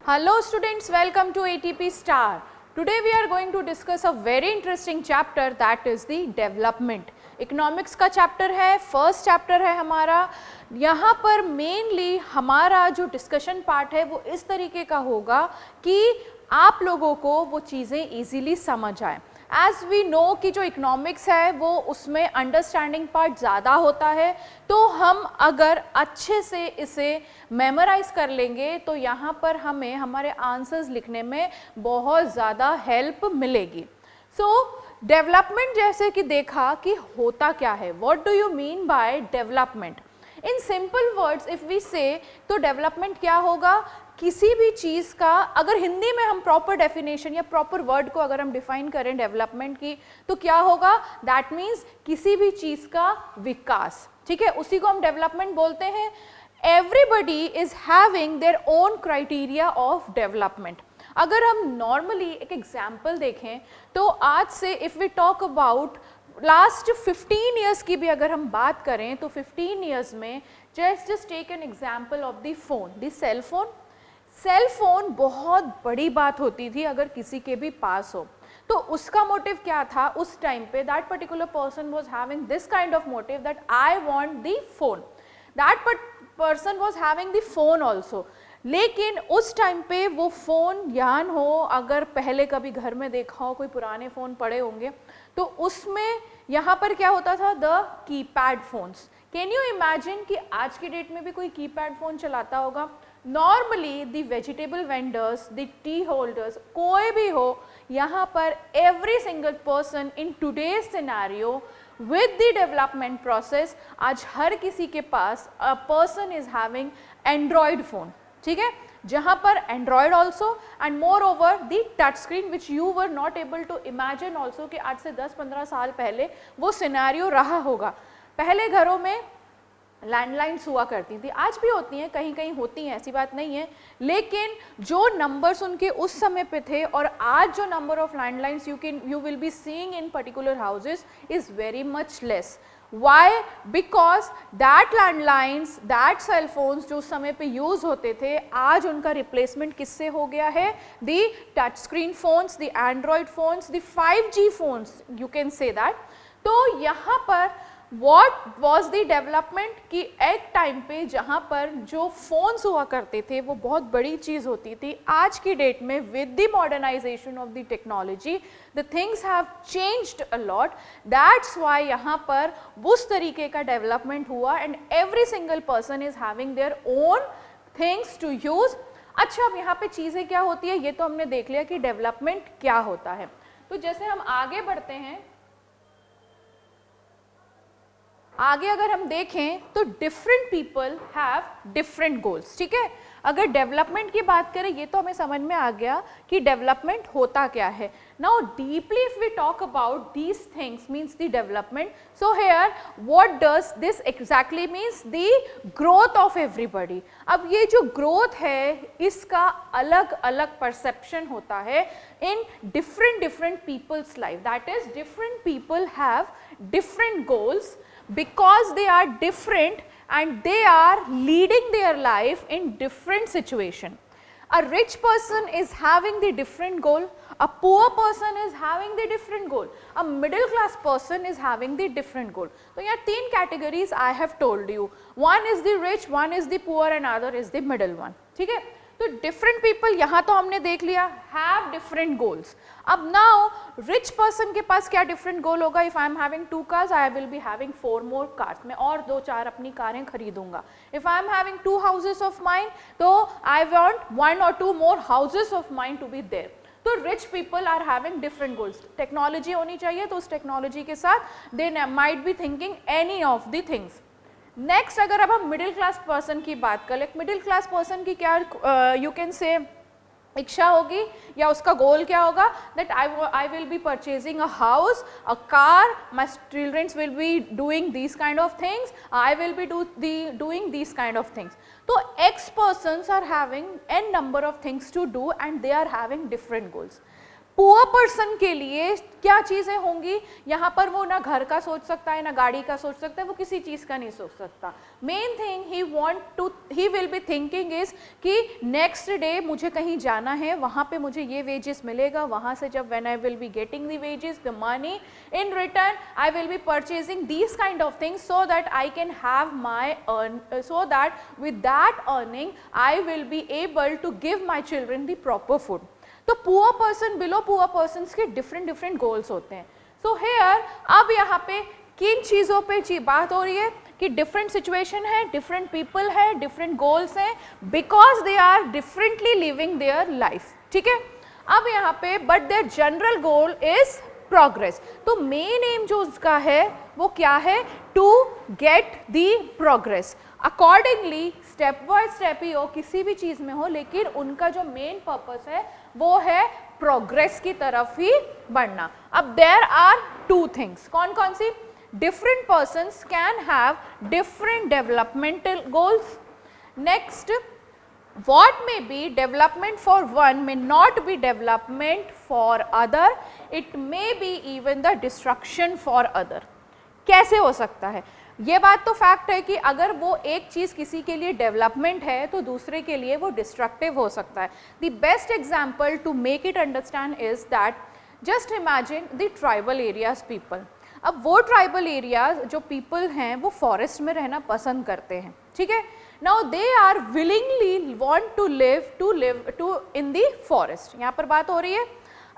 Hello students, welcome to ATP Star. Today we are going to discuss a very interesting chapter, that is the development. Economics का chapter है, first chapter है हमारा. यहाँ पर mainly हमारा जो discussion part है वो इस तरीके का होगा कि आप लोगों को वो चीज़ें इजीली समझ आए. एज वी नो कि जो इकोनॉमिक्स है वो उसमें अंडरस्टैंडिंग पार्ट ज़्यादा होता है, तो हम अगर अच्छे से इसे मेमोराइज कर लेंगे तो यहाँ पर हमें हमारे आंसर्स लिखने में बहुत ज़्यादा हेल्प मिलेगी. सो डेवलपमेंट जैसे कि देखा कि होता क्या है, what do you mean by development. In simple words if we say, तो डेवलपमेंट क्या होगा, किसी भी चीज़ का अगर हिंदी में हम प्रॉपर डेफिनेशन या प्रॉपर वर्ड को अगर हम डिफाइन करें डेवलपमेंट की, तो क्या होगा, दैट मीन्स किसी भी चीज़ का विकास. ठीक है, उसी को हम डेवलपमेंट बोलते हैं. Everybody is having their own criteria of development. अगर हम नॉर्मली एक एग्जाम्पल देखें तो आज से if we talk about last 15 years की भी अगर हम बात करें तो 15 ईयर्स में just take an example of the phone, the cell phone. Cell phone बहुत बड़ी बात होती थी अगर किसी के भी पास हो. तो उसका मोटिव क्या था उस टाइम पे, that particular person was having this kind of motive that I want the phone. That person was having the phone also. लेकिन उस टाइम पे वो फ़ोन यान हो, अगर पहले कभी घर में देखा हो कोई पुराने फ़ोन पड़े होंगे तो उसमें यहाँ पर क्या होता था, the keypad phones. Can you imagine कि आज के डेट में भी कोई कीपैड फ़ोन चलाता होगा. Normally the vegetable vendors, the tea holders, कोई भी हो, यहाँ पर every single person in today's scenario with the development process, आज हर किसी के पास a person is having Android phone. ठीक है, जहाँ पर Android also and moreover the touch screen which you were not able to imagine also कि आज से 10-15 साल पहले वो सिनेरियो रहा होगा. पहले घरों में लैंडलाइंस हुआ करती थी, आज भी होती हैं, कहीं कहीं होती हैं, ऐसी बात नहीं है. लेकिन जो नंबर्स उनके उस समय पे थे और आज जो number of landlines you will be seeing in particular houses is very much less. Why? Because that landlines, that cell phones जो समय पे यूज होते थे, आज उनका रिप्लेसमेंट किससे हो गया है, the touch screen phones, the Android phones, the 5G phones, you can say that. तो यहाँ पर what was the development कि एक टाइम पे जहाँ पर जो फोन्स हुआ करते थे वो बहुत बड़ी चीज़ होती थी. आज की डेट में with the modernisation of the technology the things have changed a lot. That's why यहाँ पर उस तरीके का डेवलपमेंट हुआ and every single person is having their own things to use. अच्छा, अब यहाँ पे चीज़ें क्या होती है ये तो हमने देख लिया कि डेवलपमेंट क्या होता है. तो जैसे हम आगे बढ़ते हैं, आगे अगर हम देखें तो different people have different goals. ठीक है, अगर डेवलपमेंट की बात करें ये तो हमें समझ में आ गया कि डेवलपमेंट होता क्या है. Now deeply if we talk about these things means the development, so here what does this exactly means the growth of everybody. अब ये जो ग्रोथ है इसका अलग अलग परसेप्शन होता है in different people's life. That is different people have different goals because they are different and they are leading their life in different situation. A rich person is having the different goal, a poor person is having the different goal, a middle class person is having the different goal. So यहाँ 3 categories I have told you. One is the rich, one is the poor and other is the middle one. ठीक है, तो different people यहाँ तो हमने देख लिया have different goals. अब नाउ रिच पर्सन के पास क्या डिफरेंट गोल होगा. If I am having 2 cars I will be having 4 more cars. मैं और 2-4 अपनी कारें खरीदूंगा. If I am having 2 houses of mine तो I want 1 or 2 more houses of mine to be there. तो rich people are having different goals. Technology होनी चाहिए तो उस टेक्नोलॉजी के साथ they might be thinking any of the things. Next अगर अब हम मिडिल क्लास पर्सन की बात करें, मिडिल क्लास पर्सन की क्या यू कैन से इच्छा होगी या उसका गोल क्या होगा, that I will be purchasing a house, a car, my childrens will be doing these kind of things, I will be doing these kind of things. तो x persons are having an number of things to do and they are having different goals. Poor person के लिए क्या चीज़ें होंगी, यहाँ पर वो ना घर का सोच सकता है, ना गाड़ी का सोच सकता है, वो किसी चीज़ का नहीं सोच सकता। Main thing he will be thinking is कि नेक्स्ट डे मुझे कहीं जाना है, वहाँ पे मुझे ये वेजेस मिलेगा, वहाँ से जब when I will be getting the wages, the money in return I will be purchasing these kind of things so that I can have my so that with that earning I will be able to give my children the proper food. तो poor person, below poor person के different goals होते हैं। So here अब यहाँ पे किन चीज़ों पे बात हो रही है कि डिफरेंट सिचुएशन है, डिफरेंट पीपल है, डिफरेंट गोल्स हैं, because they are differently living their life, ठीक है। अब यहाँ पे but their general goal is progress. तो मेन एम जो उसका है वो क्या है, to get the progress. Accordingly step by step ही हो, किसी भी चीज़ में हो, लेकिन उनका जो मेन पर्पस है वो है प्रोग्रेस की तरफ ही बढ़ना। अब देयर आर टू थिंग्स, कौन कौन सी, different persons can have different developmental goals. Next, what may be development for one may not be development for other, it may be even the destruction for other। कैसे हो सकता है, ये बात तो फैक्ट है कि अगर वो एक चीज़ किसी के लिए डेवलपमेंट है तो दूसरे के लिए वो डिस्ट्रक्टिव हो सकता है। The best example to make it understand is that just imagine the tribal areas people. अब वो ट्राइबल एरियाज जो पीपल हैं वो फॉरेस्ट में रहना पसंद करते हैं, ठीक है। Now they are willingly want to live in the forest, यहाँ पर बात हो रही है।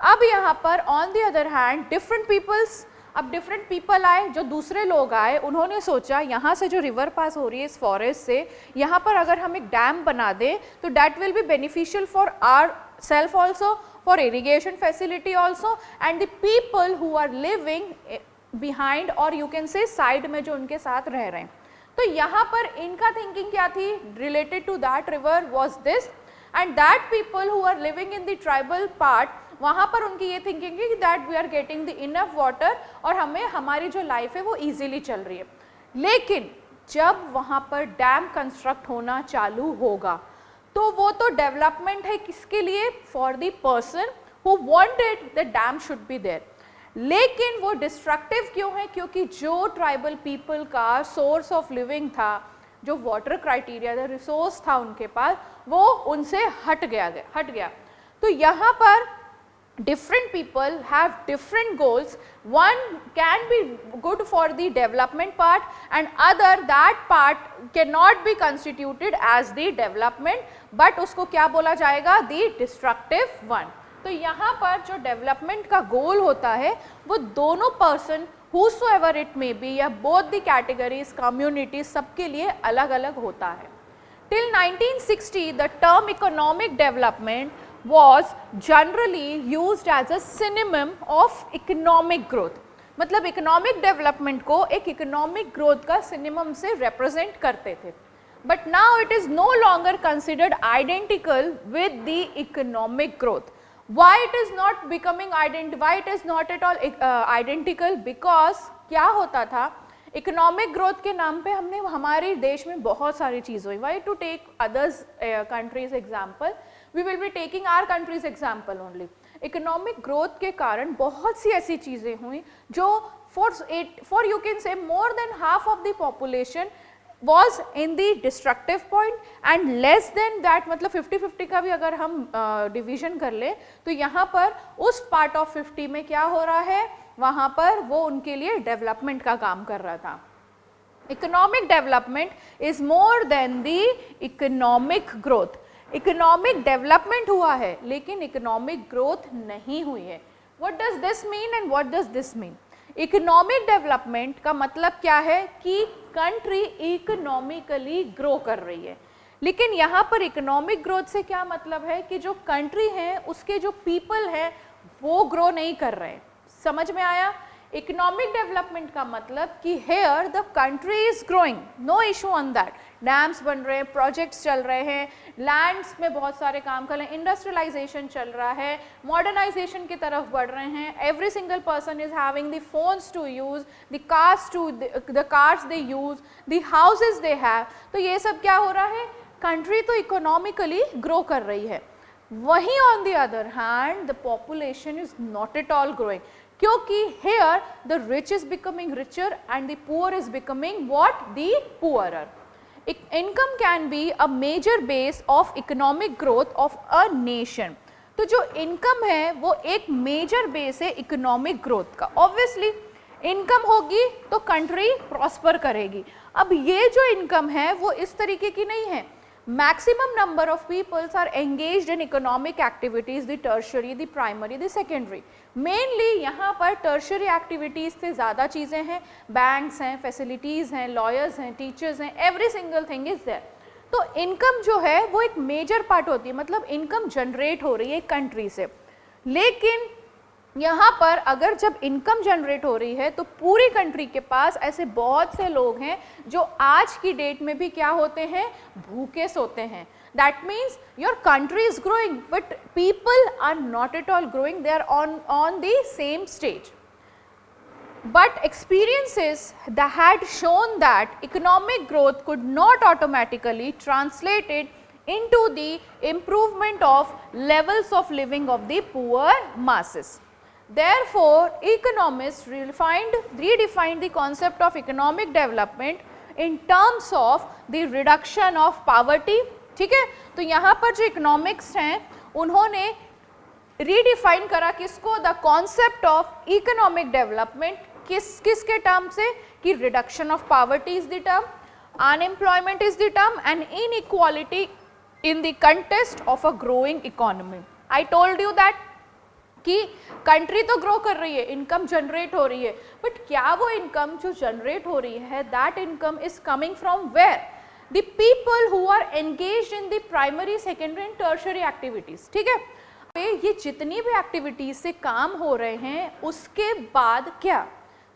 अब यहाँ पर on the other hand different peoples, अब डिफरेंट पीपल आए, जो दूसरे लोग आए, उन्होंने सोचा यहाँ से जो रिवर पास हो रही है इस फॉरेस्ट से, यहाँ पर अगर हम एक डैम बना दें तो that will be beneficial for our self also, for irrigation facility also, and the people who are living behind और यू कैन से साइड में जो उनके साथ रह रहे हैं। तो यहाँ पर इनका थिंकिंग क्या थी related to that river was this, and that people who are living in the tribal part, वहाँ पर उनकी ये थिंकिंग है कि that we are getting the enough water और हमें हमारी जो लाइफ है वो ईजिली चल रही है। लेकिन जब वहाँ पर डैम कंस्ट्रक्ट होना चालू होगा तो वो तो डेवलपमेंट है किसके लिए, for the person who wanted the dam should be there. लेकिन वो डिस्ट्रक्टिव क्यों है, क्योंकि जो ट्राइबल पीपल का सोर्स ऑफ लिविंग था, जो वाटर क्राइटेरिया था, रिसोर्स था उनके पास, वो उनसे हट गया। तो यहाँ पर different people have different goals, one can be good for the development part and other that part cannot be constituted as the development but उसको क्या बोला जाएगा, the destructive one। तो यहाँ पर जो डेवलपमेंट का गोल होता है वो दोनों person whosoever it may be या both the categories communities सबके लिए अलग अलग होता है। Till 1960 the term economic development was generally used as a synonym of economic growth। मतलब इकोनॉमिक डेवलपमेंट को एक इकोनॉमिक ग्रोथ का सिनेमम से रिप्रेजेंट करते थे, but now it is no longer considered identical with the economic growth. why it is not becoming why it is not at all identical, because क्या होता था, economic growth के नाम पे हमने हमारे देश में बहुत सारी चीज़ हुई। Why to take others countries example, we will be taking our countries example only. Economic growth के कारण बहुत सी ऐसी चीज़ें हुई जो फॉर यू कैन से more than half of the population was in the destructive point and less than that, मतलब 50-50 का भी अगर हम डिवीजन कर ले तो यहाँ पर उस पार्ट ऑफ 50 में क्या हो रहा है, वहाँ पर वो उनके लिए डेवलपमेंट का काम कर रहा था। Economic development is more than the economic growth. Economic development हुआ है लेकिन इकोनॉमिक ग्रोथ नहीं हुई है। What does this mean and what does this mean? Economic development का मतलब क्या है कि कंट्री इकोनॉमिकली ग्रो कर रही है, लेकिन यहाँ पर इकोनॉमिक ग्रोथ से क्या मतलब है कि जो कंट्री है उसके जो पीपल हैं वो ग्रो नहीं कर रहे हैं। समझ में आया? इकोनॉमिक डेवलपमेंट का मतलब कि here the country is growing, no issue on that, dams बन रहे हैं, प्रोजेक्ट्स चल रहे हैं, लैंड्स में बहुत सारे काम कर रहे हैं, इंडस्ट्रियलाइजेशन चल रहा है, मॉडर्नाइजेशन की तरफ बढ़ रहे हैं, every single person is having the phones to use, the cars they use, the houses they have. तो ये सब क्या हो रहा है, कंट्री तो इकोनॉमिकली ग्रो कर रही है। वहीं on the other hand the population is not at all growing, क्योंकि here the rich is becoming richer and the poor is becoming what, the poorer. Income can be a major base of economic growth of a nation. तो जो income है वो एक major base है economic growth का. Obviously income होगी तो country prosper करेगी. अब ये जो इनकम है वो इस तरीके की नहीं है. Maximum number of peoples are engaged in economic activities, the tertiary, the primary, the secondary. Mainly यहाँ पर टर्शरी एक्टिविटीज से ज़्यादा चीज़ें हैं, बैंक्स हैं, फैसिलिटीज़ हैं, लॉयर्स हैं, टीचर्स हैं, every single thing is there. तो इनकम जो है वो एक मेजर पार्ट होती है, मतलब इनकम जनरेट हो रही है कंट्री से. लेकिन यहाँ पर अगर जब इनकम जनरेट हो रही है तो पूरी कंट्री के पास ऐसे बहुत से लोग हैं जो आज की डेट में भी क्या होते हैं, भूखे सोते हैं. That means your country is growing but people are not at all growing, they are on the same stage. But experiences that had shown that economic growth could not automatically translate it into the improvement of levels of living of the poor masses. Therefore, economists redefined the concept of economic development in terms of the reduction of poverty. ठीक है, तो यहाँ पर जो economics हैं उन्होंने redefine करा किसको, the concept of economic development. किसके टर्म से, कि reduction of poverty is the term, unemployment is the term and inequality in the context of a growing economy. I told you that कि country तो grow कर रही है, income generate हो रही है, बट क्या वो इनकम जो जनरेट हो रही है that income is coming from where, the people who are engaged in the primary, secondary and tertiary activities. ठीक है, ये जितनी भी एक्टिविटीज से काम हो रहे हैं उसके बाद क्या,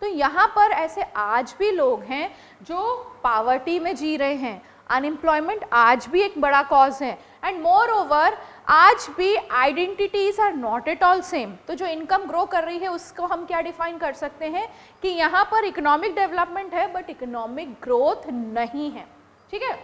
तो यहाँ पर ऐसे आज भी लोग हैं जो पावर्टी में जी रहे हैं, अनएम्प्लॉयमेंट आज भी एक बड़ा कॉज है, एंड मोर ओवर आज भी identities are not at all same. तो जो इनकम ग्रो कर रही है उसको हम क्या डिफाइन कर सकते हैं कि यहाँ पर इकोनॉमिक डेवलपमेंट है बट इकोनॉमिक ग्रोथ नहीं है. ठीक है,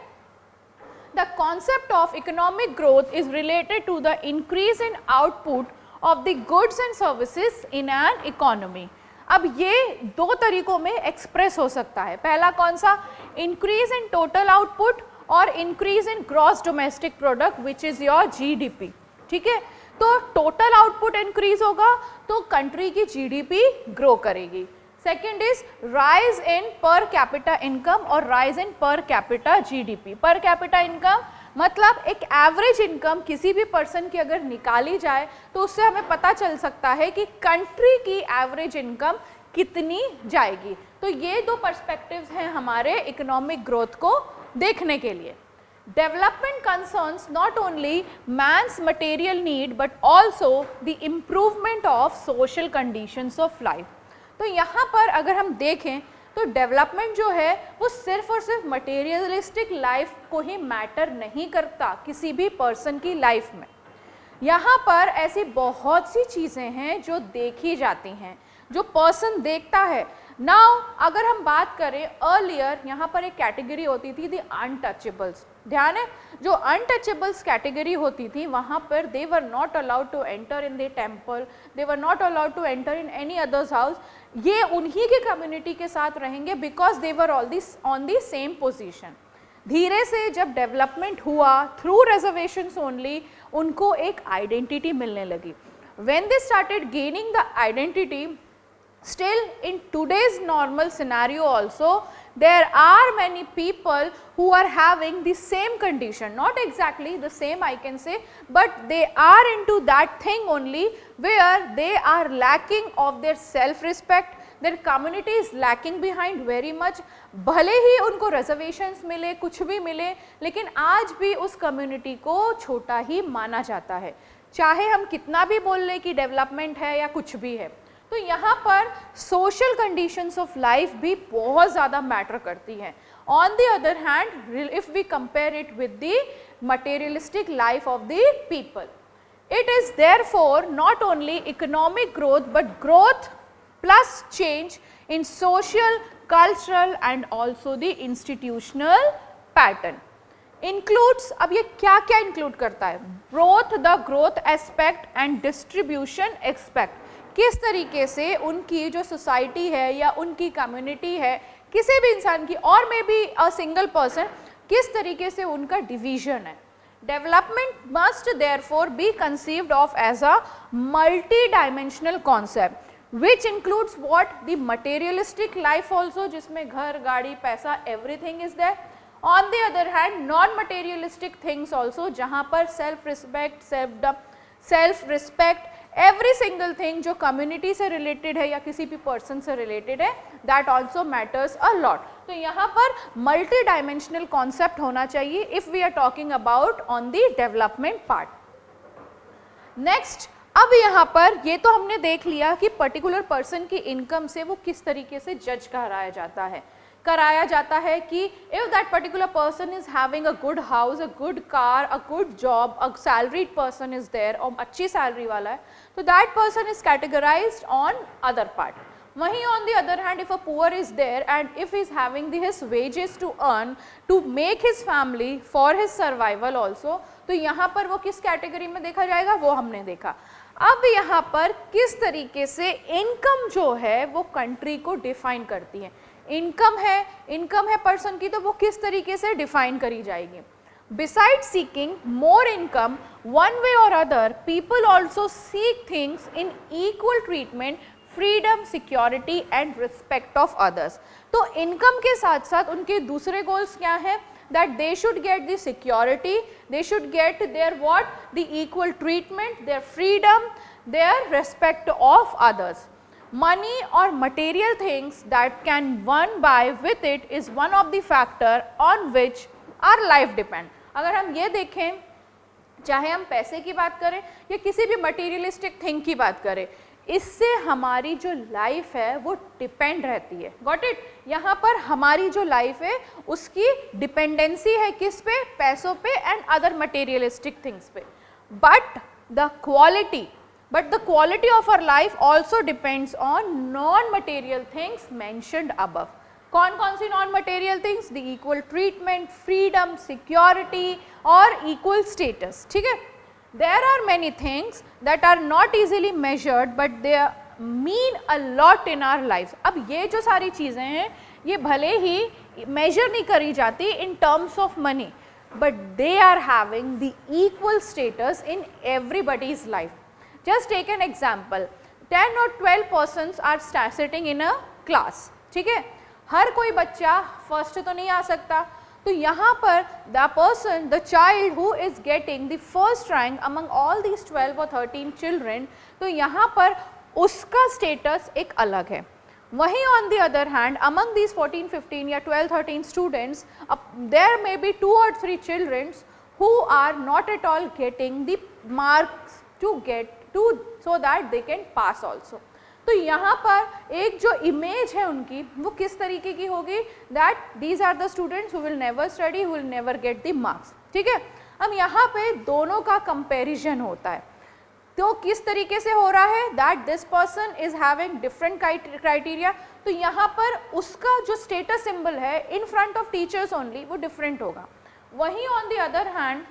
the concept of economic growth is related to the increase in output of the goods and services in an economy. अब ये दो तरीकों में एक्सप्रेस हो सकता है. पहला कौन सा, इंक्रीज इन टोटल आउटपुट और increase in gross domestic product which is your GDP. ठीक है, तो टोटल आउटपुट इंक्रीज होगा तो कंट्री की जीडीपी ग्रो करेगी. Second is rise in per capita income और rise in per capita GDP. Per capita income मतलब एक एवरेज इनकम किसी भी पर्सन की अगर निकाली जाए तो उससे हमें पता चल सकता है कि कंट्री की एवरेज इनकम कितनी जाएगी. तो ये दो पर्सपेक्टिव्स हैं हमारे इकोनॉमिक ग्रोथ को देखने के लिए. Development concerns not only man's material need but also the improvement of social conditions of life. तो यहाँ पर अगर हम देखें तो डेवलपमेंट जो है वो सिर्फ और सिर्फ मटेरियलिस्टिक लाइफ को ही मैटर नहीं करता किसी भी पर्सन की लाइफ में. यहाँ पर ऐसी बहुत सी चीज़ें हैं जो देखी जाती हैं, जो पर्सन देखता है. नाउ अगर हम बात करें अर्लियर यहाँ पर एक कैटेगरी होती थी द अनटचेबल्स. ध्यान है, जो अनटचेबल्स कैटेगरी होती थी वहाँ पर they were not allowed to enter in the temple, they were not allowed to enter in any others house. ये उन्हीं के कम्युनिटी के साथ रहेंगे because they were on the same position. धीरे से जब डेवलपमेंट हुआ थ्रू रिजर्वेशंस ओनली उनको एक आइडेंटिटी मिलने लगी. When they started gaining the identity, still in today's normal scenario also there are many people who are having the same condition, not exactly the same I can say, but they are into that thing only where they are lacking of their self respect, their community is lacking behind very much. भले ही उनको reservations मिले, कुछ भी मिले, लेकिन आज भी उस community को छोटा ही माना जाता है, चाहे हम कितना भी बोल लें कि डेवलपमेंट है या कुछ भी है. तो यहाँ पर सोशल कंडीशंस ऑफ लाइफ भी बहुत ज़्यादा मैटर करती हैं. On the other hand if we compare it with the materialistic life of the people, it is therefore not only economic growth but growth plus change in social, cultural and also the institutional pattern. Includes, अब ये क्या क्या include करता है, both the growth aspect and distribution expect, किस तरीके से उनकी जो सोसाइटी है या उनकी कम्युनिटी है, किसी भी इंसान की और maybe a single person, किस तरीके से उनका डिवीजन है। Development must therefore be conceived of as a multi dimensional concept which includes what, the materialistic life also, जिसमें घर, गाड़ी, पैसा, everything is there. On the other hand non materialistic things also, जहाँ पर self respect, every single thing जो community से related है या किसी भी पर्सन से रिलेटेड है, that also matters a lot. तो यहाँ पर मल्टी डायमेंशनल कॉन्सेप्ट होना चाहिए if we are talking about on the development part. Next, अब यहाँ पर ये तो हमने देख लिया कि पर्टिकुलर पर्सन की इनकम से वो किस तरीके से जज कराया जाता है कि if that particular person is having a good house, a good car, a good job, a salaried person is there और अच्छी सैलरी वाला है, तो that person is categorized on other part. वहीं on the other hand, if a poor is there and if he is having his wages to earn to make his family for his survival also, तो यहाँ पर वो किस category में देखा जाएगा, वो हमने देखा। अब यहाँ पर किस तरीके से इनकम जो है वो कंट्री को डिफाइन करती है। इनकम है पर्सन की, तो वो किस तरीके से डिफाइन करी जाएगी। Beside seeking more income one way और other, people also seek things in equal treatment, freedom, security and respect of others. तो इनकम के साथ साथ उनके दूसरे गोल्स क्या हैं, that they should get the security, they should get their what, the equal treatment, their freedom, their respect of others. Money or material things that can one buy with it is one of the factor on which our life depend. अगर हम ये देखें, चाहे हम पैसे की बात करें या किसी भी मटीरियलिस्टिक थिंग की बात करें, इससे हमारी जो लाइफ है वो डिपेंड रहती है। Got it? यहाँ पर हमारी जो लाइफ है उसकी डिपेंडेंसी है किस पे, पैसों पे एंड अदर मटेरियलिस्टिक थिंग्स पे। But the quality of our life also depends on non material things mentioned above. कौन कौन सी non material things? The equal treatment, freedom, security और इक्वल स्टेटस। ठीक है, there are many things that are not easily measured but they mean a lot in our lives. अब ये जो सारी चीज़ें हैं ये भले ही measure नहीं करी जाती in terms of money but they are having the equal status in everybody's life. Just take an example, 10 or 12 persons are sitting in a class. ठीक है, हर कोई बच्चा फर्स्ट तो नहीं आ सकता, तो यहाँ पर the child who is getting the first rank among all these 12 or 13 children, तो यहाँ पर उसका status एक अलग है। वहीं on the other hand, among these 14, 15 या 12, 13 students, there may be 2 or 3 children who are not at all getting the marks so that they can pass also. तो यहाँ पर एक जो इमेज है उनकी वो किस तरीके की होगी, that these are the students who will never study, who will never get the marks. ठीक है, अब यहाँ पे दोनों का कंपैरिजन होता है, तो किस तरीके से हो रहा है, that this person is having different criteria, तो यहाँ पर उसका जो स्टेटस सिंबल है in front of teachers only वो डिफरेंट होगा। वहीं ऑन द अदर हैंड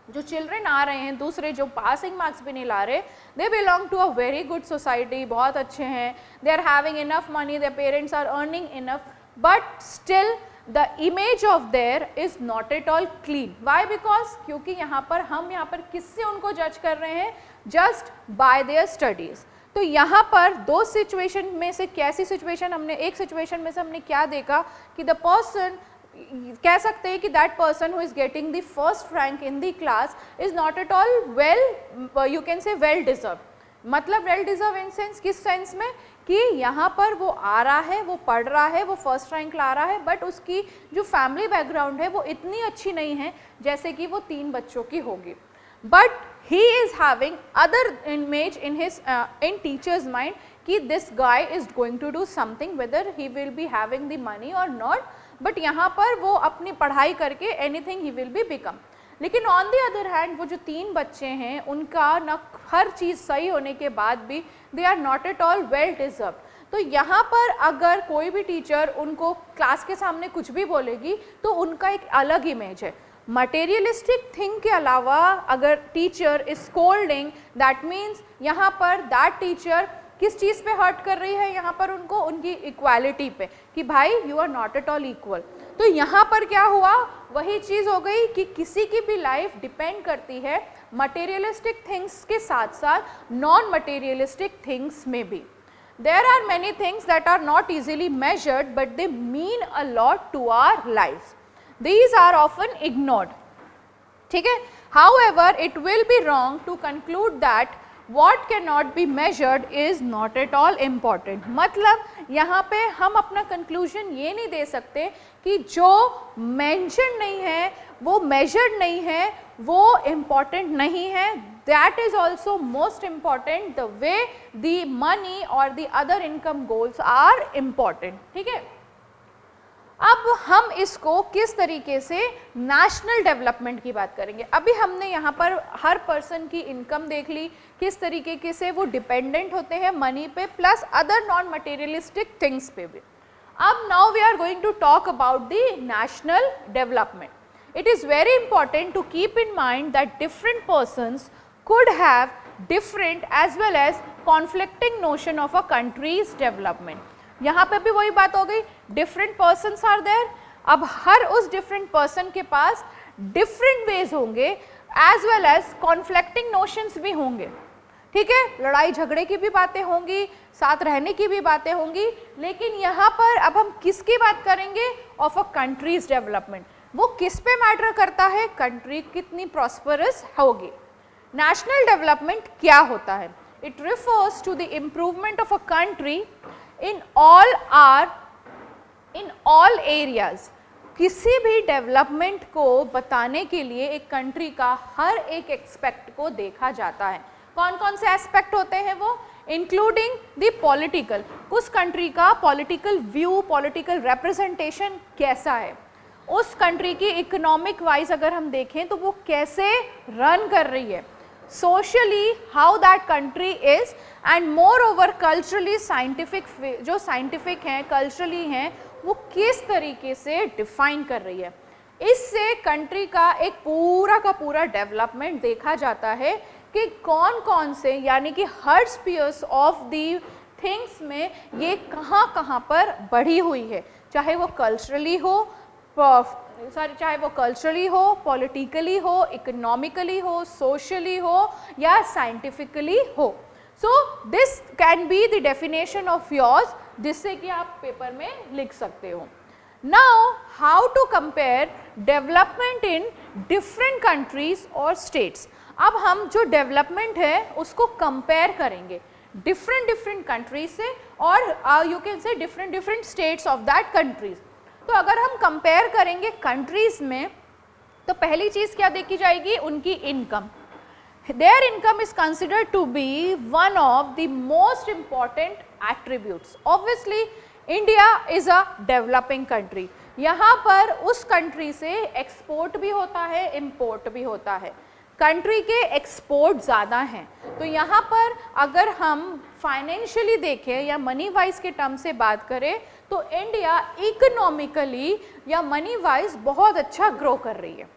जो चिल्ड्रेन आ रहे हैं दूसरे जो पासिंग मार्क्स भी नहीं ला रहे, they belong to a very good society, बहुत अच्छे हैं, they are having enough money, their parents are earning enough, but still the image of their is not at all clean. Why? Because क्योंकि यहाँ पर किससे उनको जज कर रहे हैं, जस्ट बाय देयर स्टडीज। तो यहाँ पर दो सिचुएशन में से कैसी सिचुएशन हमने, एक सिचुएशन में से हमने क्या देखा कि द पर्सन, कह सकते हैं कि that person who is getting the first rank in the class is not at all well, you can से वेल डिजर्व। मतलब वेल डिजर्व इन सेंस, किस सेंस में कि यहाँ पर वो आ रहा है, वो पढ़ रहा है, वो फर्स्ट रैंक ला रहा है, बट उसकी जो फैमिली बैकग्राउंड है वो इतनी अच्छी नहीं है जैसे कि वो 3 बच्चों की होगी, but he is having other image in his in teacher's mind कि this guy is going to do something, whether he will be having the money or not, but यहाँ पर वो अपनी पढ़ाई करके anything he will be become। लेकिन on the other hand वो जो 3 बच्चे हैं उनका न हर चीज़ सही होने के बाद भी they are not at all well deserved। तो यहाँ पर अगर कोई भी टीचर उनको क्लास के सामने कुछ भी बोलेगी तो उनका एक अलग इमेज है, मटेरियलिस्टिक थिंग के अलावा अगर teacher is scolding, that means यहाँ पर दैट टीचर किस चीज़ पे हर्ट कर रही है, यहाँ पर उनको उनकी इक्वालिटी पे, कि भाई you are not at all equal. तो यहाँ पर क्या हुआ, वही चीज़ हो गई कि किसी की भी लाइफ डिपेंड करती है मटेरियलिस्टिक थिंग्स के साथ साथ नॉन मटेरियलिस्टिक थिंग्स में भी। There are many things that are not easily measured but they mean a lot to our life, these are often ignored. ठीक है, however it will be wrong to conclude that what cannot be measured is not at all important। मतलब यहाँ पे हम अपना conclusion ये नहीं दे सकते कि जो मेंशन नहीं है, वो measured नहीं है, वो important नहीं है। That is also most important the way the money or the other income goals are important। ठीक है, अब हम इसको किस तरीके से नेशनल डेवलपमेंट की बात करेंगे। अभी हमने यहाँ पर हर पर्सन की इनकम देख ली, किस तरीके से वो डिपेंडेंट होते हैं मनी पे plus other non materialistic things पे भी। अब now we are going to talk about the national development. It is very important to keep in mind that different persons could have different as well as conflicting notion of a country's development। यहाँ पे भी वही बात हो गई, different persons are there. अब हर उस different person के पास डिफरेंट वेज होंगे as well as conflicting notions भी होंगे। ठीक है, लड़ाई झगड़े की भी बातें होंगी, साथ रहने की भी बातें होंगी, लेकिन यहाँ पर अब हम किसकी बात करेंगे, ऑफ अ कंट्रीज डेवलपमेंट। वो किस पे मैटर करता है, कंट्री कितनी प्रॉस्परस होगी। नेशनल डेवलपमेंट क्या होता है, it refers to the improvement of a country in all areas. किसी भी डेवलपमेंट को बताने के लिए एक कंट्री का हर एक एस्पेक्ट को देखा जाता है। कौन कौन से एस्पेक्ट होते हैं वो, इंक्लूडिंग द पॉलिटिकल, उस कंट्री का पॉलिटिकल व्यू, पॉलिटिकल रिप्रेजेंटेशन कैसा है, उस कंट्री की इकोनॉमिक वाइज अगर हम देखें तो वो कैसे रन कर रही है, socially how that country is, and more over culturally scientific, जो साइंटिफिक हैं कल्चरली हैं वो किस तरीके से डिफाइन कर रही है। इससे कंट्री का एक पूरा का पूरा डेवलपमेंट देखा जाता है कि कौन कौन से, यानी कि हर स्पीयर्स ऑफ दी थिंग्स में ये कहाँ कहाँ पर बढ़ी हुई है, चाहे वो कल्चरली हो, चाहे वो कल्चरली हो, पॉलिटिकली हो, इकोनॉमिकली हो, सोशली हो या साइंटिफिकली हो। So this can be the definition of yours, जिससे कि आप पेपर में लिख सकते हो। Now how to compare development in different countries और स्टेट्स। अब हम जो डेवलपमेंट है उसको कंपेयर करेंगे डिफरेंट कंट्रीज से, और यू कैन से different states of that countries. तो अगर हम कंपेयर करेंगे कंट्रीज में, तो पहली चीज क्या देखी जाएगी, उनकी इनकम। Their income is considered to be one of the most important attributes. Obviously India is a developing country, यहाँ पर उस कंट्री से एक्सपोर्ट भी होता है, इंपोर्ट भी होता है। कंट्री के एक्सपोर्ट ज़्यादा हैं, तो यहाँ पर अगर हम फाइनेंशियली देखें या मनी वाइज के टर्म से बात करें तो इंडिया इकोनॉमिकली या मनी वाइज बहुत अच्छा ग्रो कर रही है।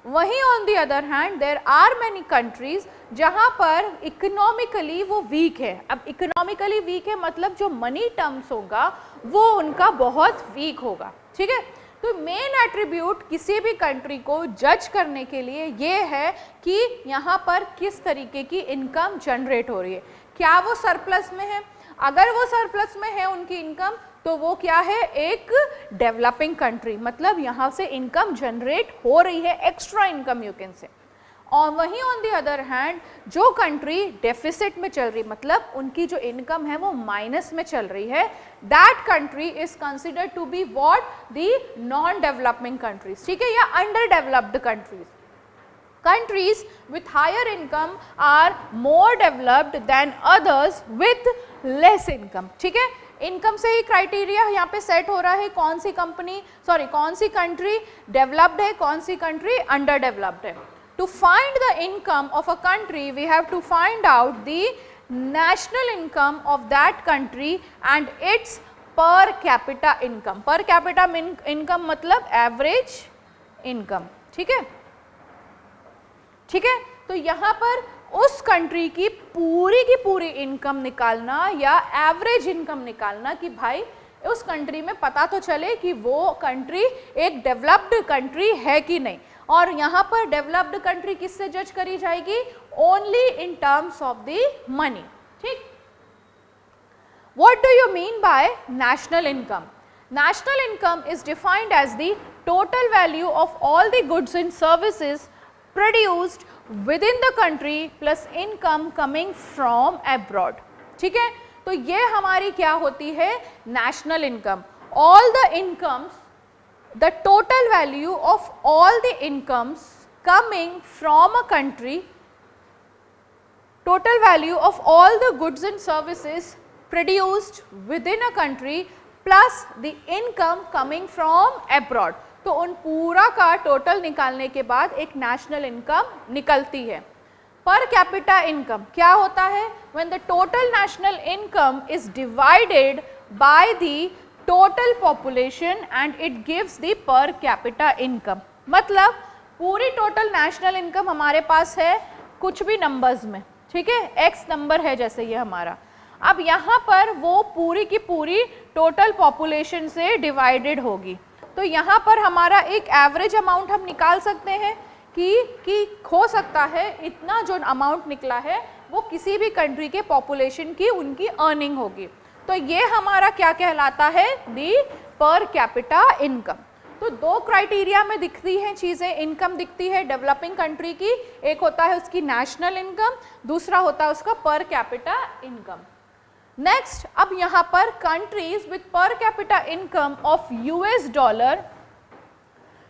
वहीं on the other hand there are many countries जहाँ पर इकोनॉमिकली वो वीक है। अब इकोनॉमिकली वीक है मतलब जो मनी टर्म्स होगा वो उनका बहुत वीक होगा। ठीक है, तो मेन एट्रीब्यूट किसी भी कंट्री को जज करने के लिए ये है कि यहाँ पर किस तरीके की इनकम जनरेट हो रही है, क्या वो सरप्लस में है। अगर वो सरप्लस में है उनकी इनकम, तो वो क्या है, एक डेवलपिंग कंट्री, मतलब यहाँ से इनकम जनरेट हो रही है, एक्स्ट्रा इनकम यू कैन से। और वहीं ऑन दी अदर हैंड जो कंट्री डेफिसिट में चल रही, मतलब उनकी जो इनकम है वो माइनस में चल रही है, that country is considered to be what, the non developing countries. ठीक है, या underdeveloped countries. Countries with higher income are more developed than others with less income। ठीक है, इनकम से ही क्राइटेरिया यहाँ पे सेट हो रहा है, कौन सी कंपनी, सॉरी कौन सी कंट्री डेवलप्ड है, कौन सी कंट्री अंडर डेवलप्ड है। To find the income of a country, we have to find out the national income of that country and its per capita income। Per capita income मतलब average income। ठीक है, ठीक है। तो यहाँ पर उस कंट्री की पूरी इनकम निकालना या एवरेज इनकम निकालना कि भाई उस कंट्री में पता तो चले कि वो कंट्री एक डेवलप्ड कंट्री है कि नहीं। और यहाँ पर डेवलप्ड कंट्री किससे जज करी जाएगी? Only in terms of the money, ठीक। What do you mean by national income? National income is defined as the total value of all the goods and services produced within the country plus income coming from abroad, ठीक है। तो ये हमारी क्या होती है? National income. All the incomes, the total value of all the incomes coming from a country, total value of all the goods and services produced within a country plus the income coming from abroad। तो उन पूरा का total निकालने के बाद एक national income निकलती है। पर कैपिटा इनकम क्या होता है? when the total national income is divided by the total population and it gives the per capita income। मतलब पूरी टोटल नेशनल इनकम हमारे पास है कुछ भी नंबर्स में, ठीक है, x नंबर है जैसे ये हमारा। अब यहाँ पर वो पूरी की पूरी टोटल पॉपुलेशन से डिवाइडेड होगी। तो यहाँ पर हमारा एक एवरेज अमाउंट हम निकाल सकते हैं कि हो सकता है इतना जो अमाउंट निकला है वो किसी भी कंट्री के पॉपुलेशन की उनकी अर्निंग होगी। तो ये हमारा क्या कहलाता है? दी पर कैपिटा इनकम। तो दो क्राइटेरिया में दिखती हैं चीज़ें, इनकम दिखती है डेवलपिंग कंट्री की, एक होता है उसकी नेशनल इनकम, दूसरा होता है उसका पर कैपिटा इनकम। नेक्स्ट, अब यहाँ पर countries with per capita income of US dollar,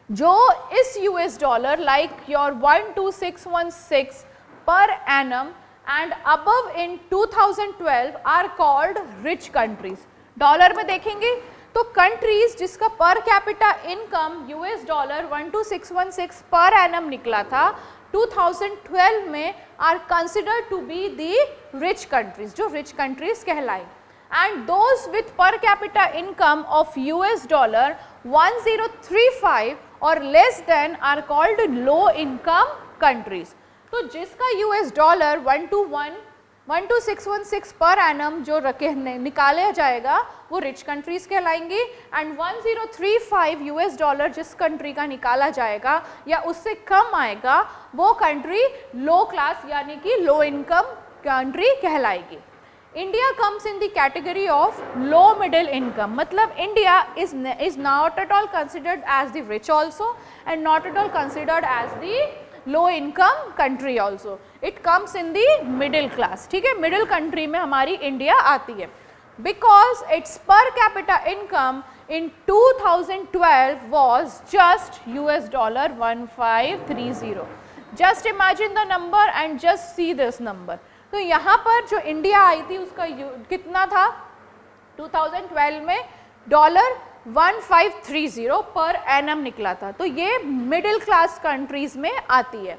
जो इस US dollar like your 12616 per annum and above in 2012 are called rich countries. Dollar में देखेंगे तो कंट्रीज जिसका पर capita income US dollar 12616 per annum निकला था 2012 में, are considered to be the rich countries, जो रिच कंट्रीज कहलाई। And those with per capita income of US dollar 1035 और less than are called low income countries. तो जिसका US dollar 12616 per annum जो निकाला जाएगा वो रिच कंट्रीज कहलाएंगी, एंड 1035 यूएस डॉलर जिस कंट्री का निकाला जाएगा या उससे कम आएगा वो कंट्री लो क्लास यानी कि लो इनकम कंट्री कहलाएगी। India comes in the category of low middle income, मतलब India is not at all considered as the rich also and not at all considered as the low income country also, it comes in the middle class, ठीक है, middle country में हमारी India आती है। Because its per capita income in 2012 was just US dollar 1530। Just imagine the number and just see this number. तो यहाँ पर जो इंडिया आई थी उसका कितना था 2012 में? डॉलर 1530 पर एनम निकला था। तो ये मिडिल क्लास कंट्रीज में आती है।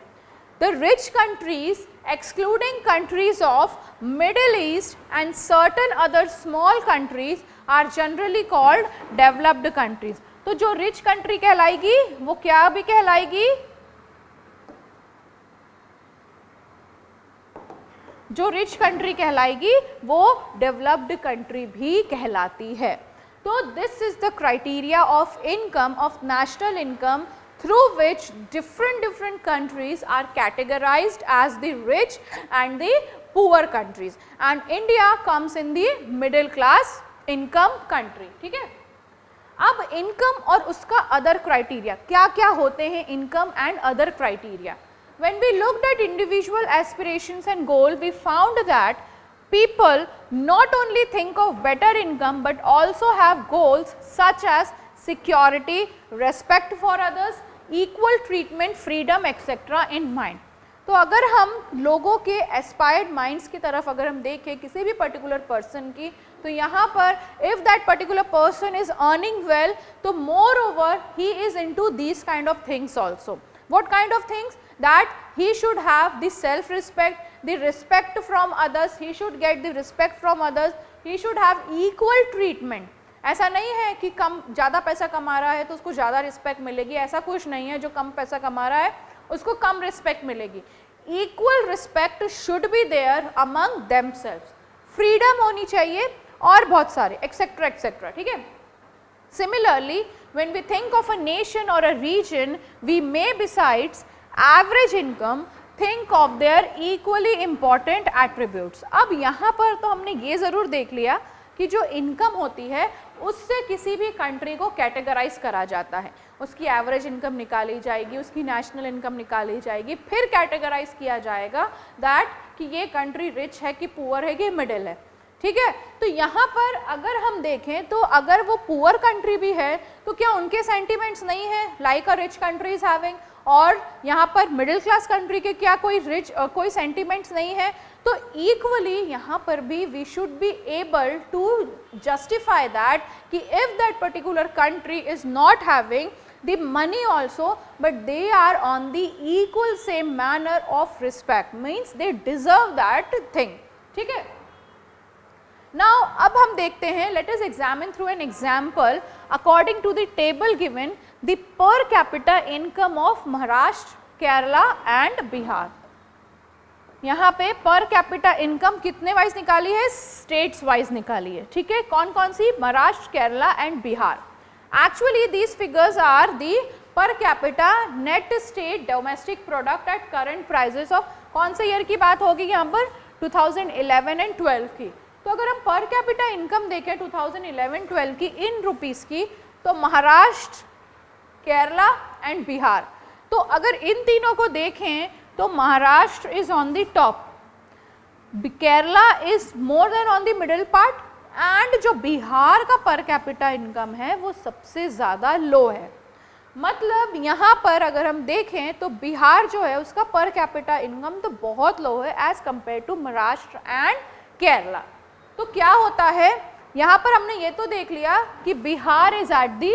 The rich countries excluding countries of Middle East and certain other small countries are generally called developed countries. तो जो रिच कंट्री कहलाएगी वो क्या भी कहलाएगी? जो रिच कंट्री कहलाएगी वो डेवलप्ड कंट्री भी कहलाती है। So this is the criteria of income, of national income, through which different countries are categorized as the rich and the poor countries, and India comes in the middle class income country, ठीक है। अब income और उसका other criteria क्या क्या होते हैं? income and other criteria. When we looked at individual aspirations and goal, we found that people not only think of better income but also have goals such as security, respect for others, equal treatment, freedom etc. in mind. तो अगर हम लोगों के aspired minds की तरफ अगर हम देखें किसी भी पर्टिकुलर पर्सन की, तो यहाँ पर if that particular person is earning well, तो moreover he is into these kind of things also. What kind of things? That he should have the self-respect, the respect from others, he should get the respect from others, he should have equal treatment ऐसा नहीं है कि कम ज़्यादा पैसा कमा रहा है तो उसको ज़्यादा रिस्पेक्ट मिलेगी, ऐसा कुछ नहीं है। जो कम पैसा कमा रहा है उसको कम रिस्पेक्ट मिलेगी। Equal respect should be there among themselves, freedom होनी चाहिए और बहुत सारे एक्सेट्रा एक्सेट्रा, ठीक है। Similarly, when we think of a nation or a region, we may besides average income think of their equally important attributes. अब यहाँ पर तो हमने ये ज़रूर देख लिया कि जो इनकम होती है उससे किसी भी कंट्री को कैटेगराइज करा जाता है, उसकी एवरेज इनकम निकाली जाएगी, उसकी नेशनल इनकम निकाली जाएगी, फिर कैटेगराइज किया जाएगा दैट कि ये कंट्री रिच है कि पुअर है कि मिडिल है, ठीक है। तो यहाँ पर अगर हम देखें तो अगर वो पुअर कंट्री भी है तो क्या उनके सेंटिमेंट्स नहीं है like a rich country is having, और यहाँ पर मिडिल क्लास कंट्री के क्या कोई सेंटिमेंट्स नहीं है। तो इक्वली यहाँ पर भी we should be able to justify that कि if that particular country is not having the money also but they are on the equal same manner of respect, means they deserve that thing, ठीक है। Now अब हम देखते हैं, let us examine through an example according to the table given the per capita income of Maharashtra, Kerala and Bihar। यहाँ पे पर capita income कितने वाइज निकाली है, स्टेट्स वाइज निकाली है, ठीक है। कौन कौन सी, Maharashtra, Kerala and Bihar. Actually these figures are the per capita net state domestic product at current prices of, कौन से ईयर की बात होगी यहाँ पर, 2011 एंड 12 की। तो अगर हम पर कैपिटा इनकम देखें 2011-12 की इन रुपीस की, तो महाराष्ट्र, केरला एंड बिहार, तो अगर इन तीनों को देखें तो Maharashtra is on the top, Kerala is more than on the middle part, and जो बिहार का पर कैपिटा इनकम है वो सबसे ज़्यादा लो है। मतलब यहाँ पर अगर हम देखें तो बिहार जो है उसका पर कैपिटा इनकम तो बहुत लो है as compare to Maharashtra and Kerala. तो क्या होता है, यहाँ पर हमने ये तो देख लिया कि Bihar is at the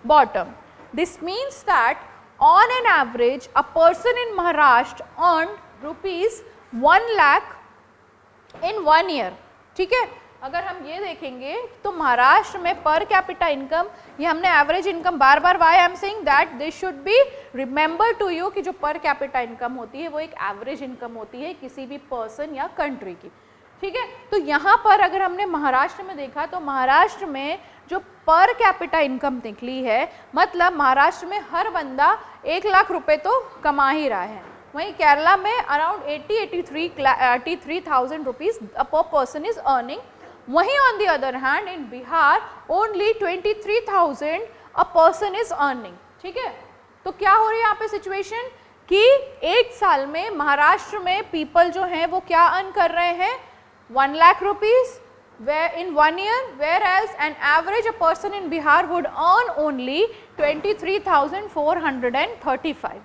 bottom. This means that on an average a person in Maharashtra earn ₹1 lakh in 1 year, ठीक है। अगर हम ये देखेंगे तो महाराष्ट्र में पर कैपिटा इनकम, ये हमने एवरेज इनकम बार बार why I am saying that this should be remember to you कि जो पर कैपिटा इनकम होती है वो एक एवरेज इनकम होती है किसी भी पर्सन या कंट्री की, ठीक है। तो यहाँ पर अगर हमने महाराष्ट्र में देखा तो महाराष्ट्र में जो पर कैपिटा इनकम निकली है, मतलब महाराष्ट्र में हर बंदा 1 लाख रुपए तो कमा ही रहा है। वहीं केरला में around 83,000 rupees per person is earning. वहीं on the other hand in Bihar only 23,000 a person is earning, ठीक है। तो क्या हो रही है यहाँ पे सिचुएशन कि एक साल में महाराष्ट्र में पीपल जो हैं वो क्या अर्न कर रहे हैं, 1 lakh rupees in 1 year, whereas an average a person in Bihar would earn only 23,435.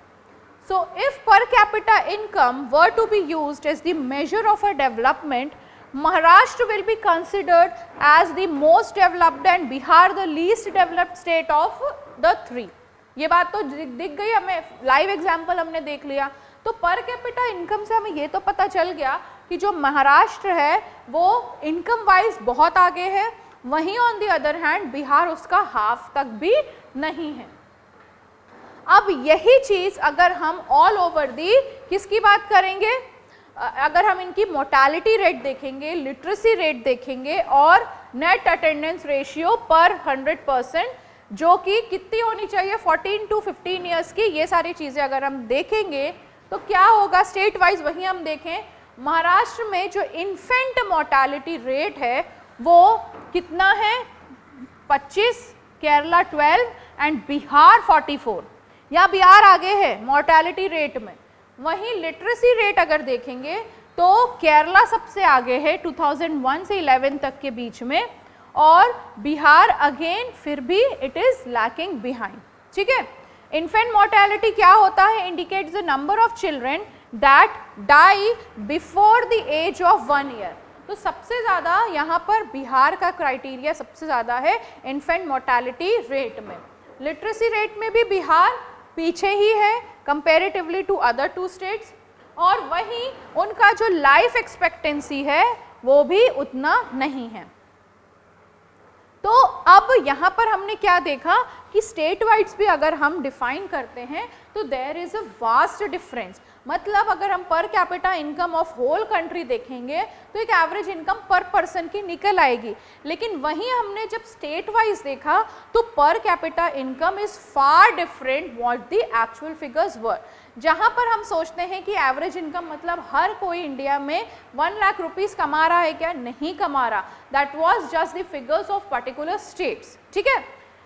So if per capita income were to be used as the measure of a development, Maharashtra will be considered as the most developed and Bihar the least developed state of the 3. ये बात तो दिख गई हमें, live example हमने देख लिया। तो पर कैपिटा इनकम से हमें ये तो पता चल गया कि जो महाराष्ट्र है वो इनकम वाइज बहुत आगे है, वहीं on the other hand Bihar उसका हाफ तक भी नहीं है। अब यही चीज़ अगर हम ऑल ओवर दी किसकी बात करेंगे, अगर हम इनकी मोर्टेलिटी रेट देखेंगे, लिटरेसी रेट देखेंगे और नेट अटेंडेंस रेशियो पर 100% जो कि कितनी होनी चाहिए 14 to 15 ईयर्स की, ये सारी चीज़ें अगर हम देखेंगे तो क्या होगा स्टेट वाइज। वहीं हम देखें महाराष्ट्र में जो इन्फेंट मोर्टेलिटी रेट है वो कितना है 25, केरला 12 एंड बिहार 44। या बिहार आगे है मोर्टेलिटी रेट में। वहीं लिटरेसी रेट अगर देखेंगे तो केरला सबसे आगे है 2001 से 11 तक के बीच में, और बिहार अगेन फिर भी इट इज लैकिंग बिहाइंड, ठीक है। इन्फेंट मोर्टेलिटी क्या होता है, indicates the number of children that die before the age of 1 year. तो सबसे ज़्यादा यहाँ पर बिहार का क्राइटेरिया सबसे ज़्यादा है इन्फेंट मोर्टेलिटी रेट में। लिटरेसी रेट में भी बिहार पीछे ही है कंपेरेटिवली टू अदर 2 स्टेट्स, और वहीं उनका जो लाइफ एक्सपेक्टेंसी है वो भी उतना नहीं है। तो अब यहाँ पर हमने क्या देखा कि स्टेट वाइड्स भी अगर हम डिफाइन करते हैं तो there is a vast difference. मतलब अगर हम per capita income of whole country देखेंगे तो एक एवरेज इनकम पर पर्सन की निकल आएगी, लेकिन वहीं हमने जब स्टेट वाइज देखा तो per capita income is far different what the actual figures were. जहाँ पर हम सोचते हैं कि एवरेज इनकम मतलब हर कोई इंडिया में 1 लाख रुपीस कमा रहा है क्या, नहीं कमा रहा, that was just the figures of particular states. ठीक है,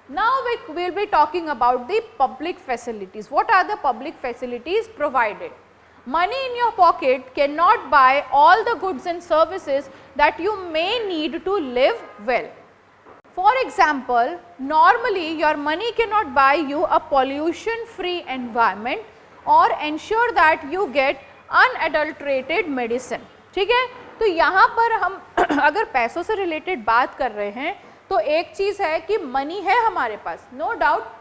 now we will be talking about the public facilities. What are the public facilities provided? Money in your pocket cannot buy all the goods and services that you may need to live well. For example, normally your money cannot buy you a pollution free environment or ensure that you get unadulterated medicine. ठीक है, तो यहाँ पर हम अगर पैसों से related बात कर रहे हैं तो एक चीज़ है कि मनी है हमारे पास, no doubt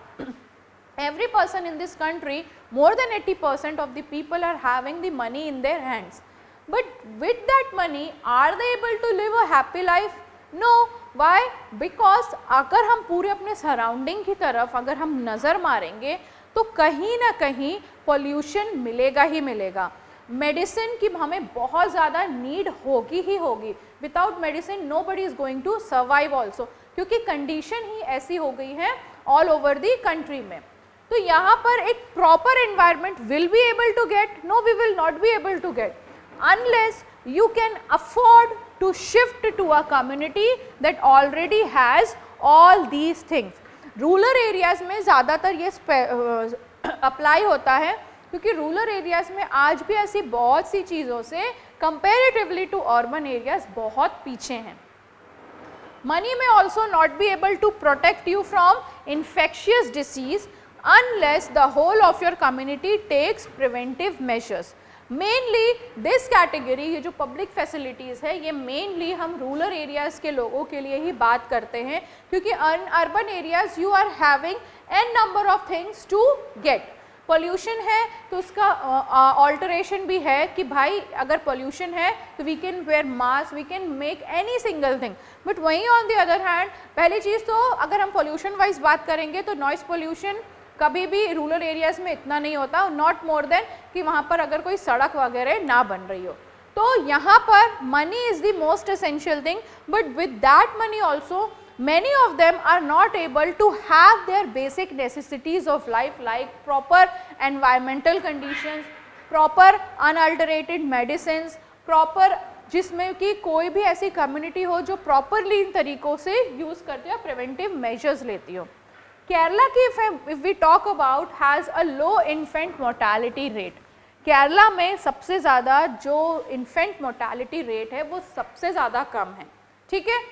every person in this country, more than 80% of the people are having the money in their hands, but with that money are they able to live a happy life? No. Why? Because अगर हम पूरे अपने surrounding की तरफ अगर हम नज़र मारेंगे तो कहीं ना कहीं पोल्यूशन मिलेगा ही मिलेगा। मेडिसिन की हमें बहुत ज़्यादा नीड होगी ही होगी, without medicine nobody is going to survive also, क्योंकि कंडीशन ही ऐसी हो गई है ऑल ओवर दी कंट्री में। तो यहाँ पर एक proper environment will be able to get, no we will not be able to get unless you can afford to shift to a community that already has all these things. Rural areas में ज़्यादातर ये apply होता है क्योंकि rural areas में आज भी ऐसी बहुत सी चीज़ों से कंपेरेटिवली टू अर्बन एरियाज बहुत पीछे हैं। Money may also not be able to protect you from infectious disease unless the whole of your community takes preventive measures. Mainly this category, ये जो public facilities है ये mainly हम rural areas के लोगों के लिए ही बात करते हैं, क्योंकि urban areas you are having n number of things to get. Pollution है तो उसका ऑल्टरेशन भी है कि भाई अगर पोल्यूशन है तो we can wear mask, we can make any single thing, but वहीं ऑन द अदर हैंड पहली चीज़ तो अगर हम पोल्यूशन वाइज बात करेंगे तो नॉइस पोल्यूशन कभी भी रूरल एरियाज़ में इतना नहीं होता, नॉट मोर देन कि वहाँ पर अगर कोई सड़क वगैरह ना बन रही हो। तो यहाँ पर money is the most essential thing, but with that money also many of them are not able to have their basic necessities of life like proper environmental conditions, proper unadulterated medicines, proper जिसमें कि कोई भी ऐसी community हो जो properly in तरीक़ों से use करती हो, प्रिवेंटिव मेजर्स लेती हो। केरला की if we talk about has a low infant mortality rate. Kerala में सबसे ज़्यादा जो इन्फेंट मोर्टालिटी रेट है वो सबसे ज़्यादा कम है, ठीक है,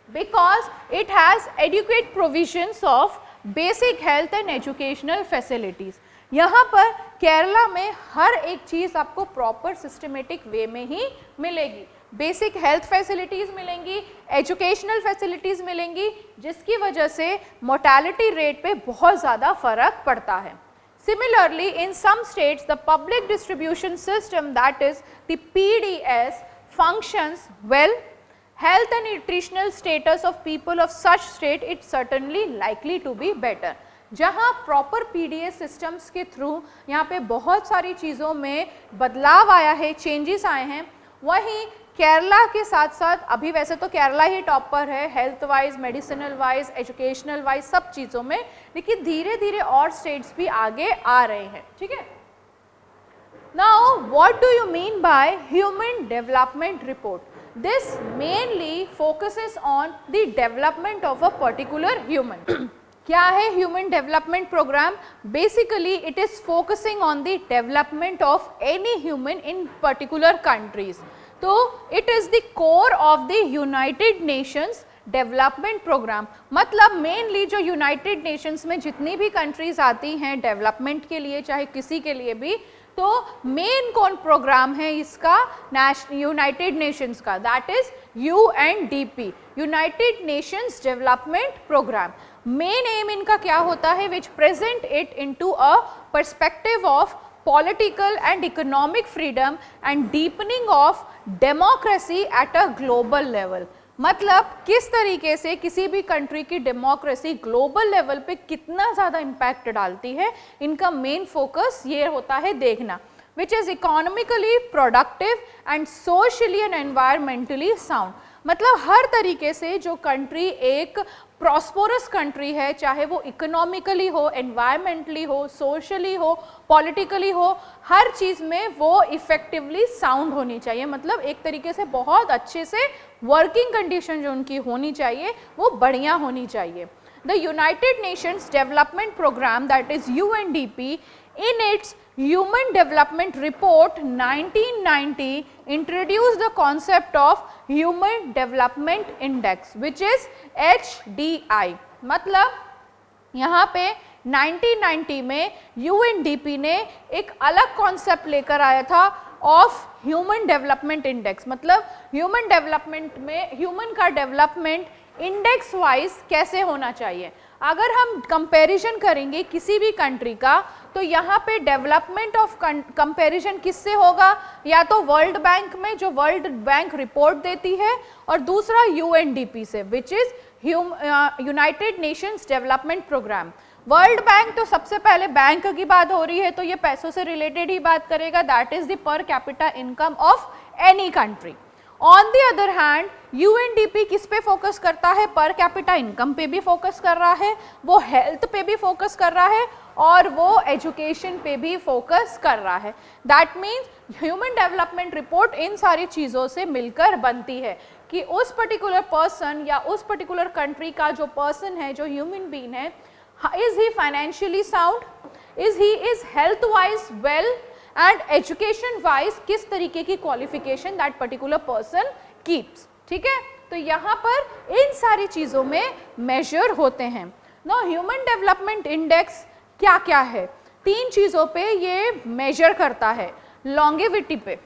because it has adequate provisions of basic health and educational facilities. यहाँ पर केरला में हर एक चीज़ आपको प्रॉपर सिस्टमेटिक वे में ही मिलेगी, बेसिक हेल्थ फैसिलिटीज़ मिलेंगी, एजुकेशनल फैसिलिटीज़ मिलेंगी, जिसकी वजह से मोर्टालिटी रेट पे बहुत ज़्यादा फ़र्क पड़ता है। Similarly, in some states the public distribution system, that is the PDS, functions well. Health and nutritional status of people of such state it certainly likely to be better. जहाँ proper PDS systems के through यहाँ पे बहुत सारी चीज़ों में बदलाव आया है, चेंजेस आए हैं, वहीं केरला के साथ साथ अभी वैसे तो केरला ही टॉप पर है health wise, medicinal wise, educational wise सब चीज़ों में, लेकिन धीरे धीरे और स्टेट्स भी आगे आ रहे हैं, ठीक है। Now what do you mean by human development report? This mainly focuses on the development of a particular human. क्या है human development program? Basically it is focusing on the development of any human in particular countries. तो it is the core of the United Nations development program. मतलब mainly जो United Nations में जितनी भी countries आती हैं डेवलपमेंट के लिए, चाहे किसी के लिए भी, तो मेन कौन प्रोग्राम है इसका? यूनाइटेड नेशंस का, that is UNDP, united Nations development program. Main aim इनका क्या होता है? Which present it into a perspective of political and economic freedom and deepening of democracy at a global level. मतलब किस तरीके से किसी भी कंट्री की डेमोक्रेसी ग्लोबल लेवल पे कितना ज़्यादा इम्पैक्ट डालती है, इनका मेन फोकस ये होता है देखना, which is economically productive and socially and environmentally sound. मतलब हर तरीके से जो कंट्री एक प्रॉस्परस कंट्री है, चाहे वो इकोनॉमिकली हो, एनवायरमेंटली हो, सोशली हो, पॉलिटिकली हो, हर चीज़ में वो इफेक्टिवली साउंड होनी चाहिए। मतलब एक तरीके से बहुत अच्छे से वर्किंग कंडीशन जो उनकी होनी चाहिए वो बढ़िया होनी चाहिए। The United Nations development program that is UNDP in its Human Development Report 1990 introduced the concept of Human Development Index which is HDI। मतलब यहाँ पे 1990 में UNDP ने एक अलग कॉन्सेप्ट लेकर आया था ऑफ ह्यूमन डेवलपमेंट इंडेक्स। मतलब ह्यूमन डेवलपमेंट में ह्यूमन का डेवलपमेंट इंडेक्स वाइज कैसे होना चाहिए। अगर हम कंपैरिजन करेंगे किसी भी कंट्री का, तो यहाँ पे डेवलपमेंट ऑफ कंपैरिजन किससे होगा, या तो वर्ल्ड बैंक में जो वर्ल्ड बैंक रिपोर्ट देती है, और दूसरा UNDP से which is united Nations development program. World bank तो सबसे पहले बैंक की बात हो रही है तो ये पैसों से रिलेटेड ही बात करेगा, दैट इज द पर capita income of any country. On the other hand UNDP किस पे फोकस करता है, पर कैपिटा इनकम पे भी फोकस कर रहा है, वो हेल्थ पे भी फोकस कर रहा है, और वो एजुकेशन पे भी फोकस कर रहा है। That means human development report इन सारी चीज़ों से मिलकर बनती है कि उस पर्टिकुलर पर्सन या उस पर्टिकुलर कंट्री का जो पर्सन है, जो ह्यूमन बीइंग है, is he financially sound, is health wise well, and education wise किस तरीके की qualification that particular person keeps. ठीक है, तो यहाँ पर इन सारी चीज़ों में मेजर होते हैं। नो ह्यूमन डेवलपमेंट इंडेक्स क्या क्या है, 3 चीज़ों पे ये मेजर करता है, लॉन्गेविटी पे,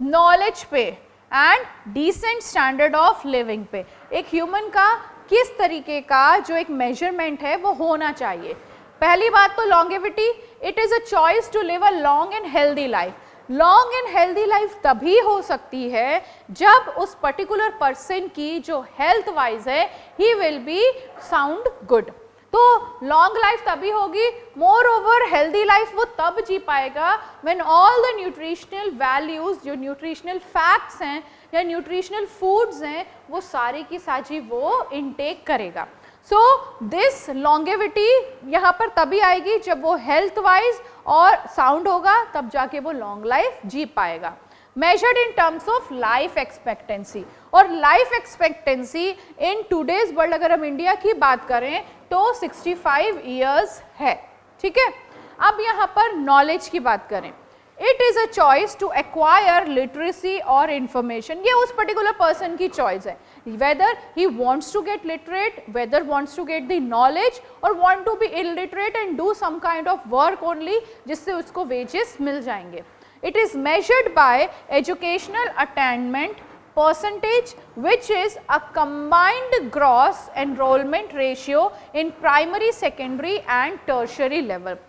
नॉलेज पे and decent standard of living पे। एक ह्यूमन का किस तरीके का जो एक मेजरमेंट है वो होना चाहिए। पहली बात तो longevity, it is a choice to live a long and healthy life. Long and healthy life तभी हो सकती है जब उस पर्टिकुलर पर्सन की जो हेल्थ वाइज है he will be sound good. तो लॉन्ग लाइफ तभी होगी, मोर ओवर हेल्दी लाइफ वो तब जी पाएगा when all the nutritional values, जो न्यूट्रिशनल फैक्ट्स हैं या न्यूट्रिशनल फूड्स हैं, वो सारी की सारी वो इनटेक करेगा। सो दिस लॉन्गेविटी यहाँ पर तभी आएगी जब वो हेल्थ वाइज और साउंड होगा, तब जाके वो लॉन्ग लाइफ जी पाएगा। Measured in terms of life expectancy, और life expectancy in today's world अगर हम इंडिया की बात करें तो 65 ईयर्स है। ठीक है, अब यहाँ पर नॉलेज की बात करें, it is a choice to acquire literacy और इंफॉर्मेशन। ये उस पर्टिकुलर पर्सन की चॉइस है, whether he wants to get literate, whether wants to get the knowledge, और want to be illiterate and do some kind of work only, जिससे उसको wages मिल जाएंगे। It is measured by educational attainment percentage which is a combined gross enrollment ratio in primary, secondary and tertiary level।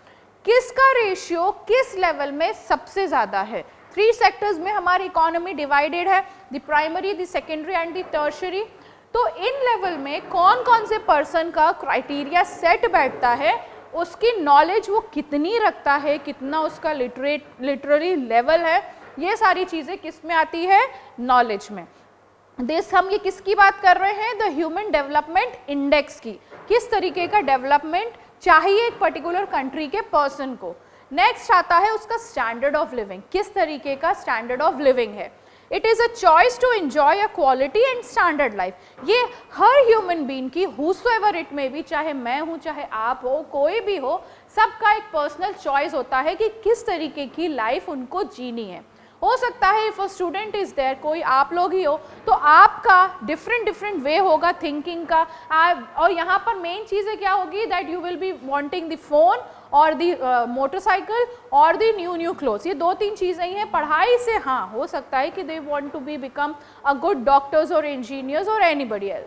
किसका ratio किस level में सबसे ज़्यादा है। 3 सेक्टर्स में हमारी इकोनॉमी डिवाइडेड है, the primary, the secondary and the tertiary. तो इन लेवल में कौन कौन से पर्सन का क्राइटेरिया सेट बैठता है, उसकी नॉलेज वो कितनी रखता है, कितना उसका लिटरेरी लेवल है, ये सारी चीज़ें किस में आती है, नॉलेज में। दिस हम ये किसकी बात कर रहे हैं, द ह्यूमन डेवलपमेंट इंडेक्स की, किस तरीके का डेवलपमेंट चाहिए एक पर्टिकुलर कंट्री के पर्सन को। नेक्स्ट आता है उसका स्टैंडर्ड ऑफ लिविंग, किस तरीके का स्टैंडर्ड ऑफ लिविंग है। It is a choice to enjoy a quality and standard life. ये हर ह्यूमन बीइंग की, हुसोएवर इट में भी, चाहे मैं हूँ, चाहे आप हो, कोई भी हो, सबका एक पर्सनल चॉइस होता है कि किस तरीके की लाइफ उनको जीनी है। हो सकता है if a student is there, कोई आप लोग ही हो, तो आपका डिफरेंट वे होगा थिंकिंग का। और यहाँ पर मेन चीज़ें क्या होगी, that you will be wanting the phone और द मोटरसाइकिल और द न्यू क्लोथ्स। ये 2-3 चीज़ें ही हैं। पढ़ाई से हाँ हो सकता है कि they want to be become a good doctors और इंजीनियर्स और एनीबडी एल्स।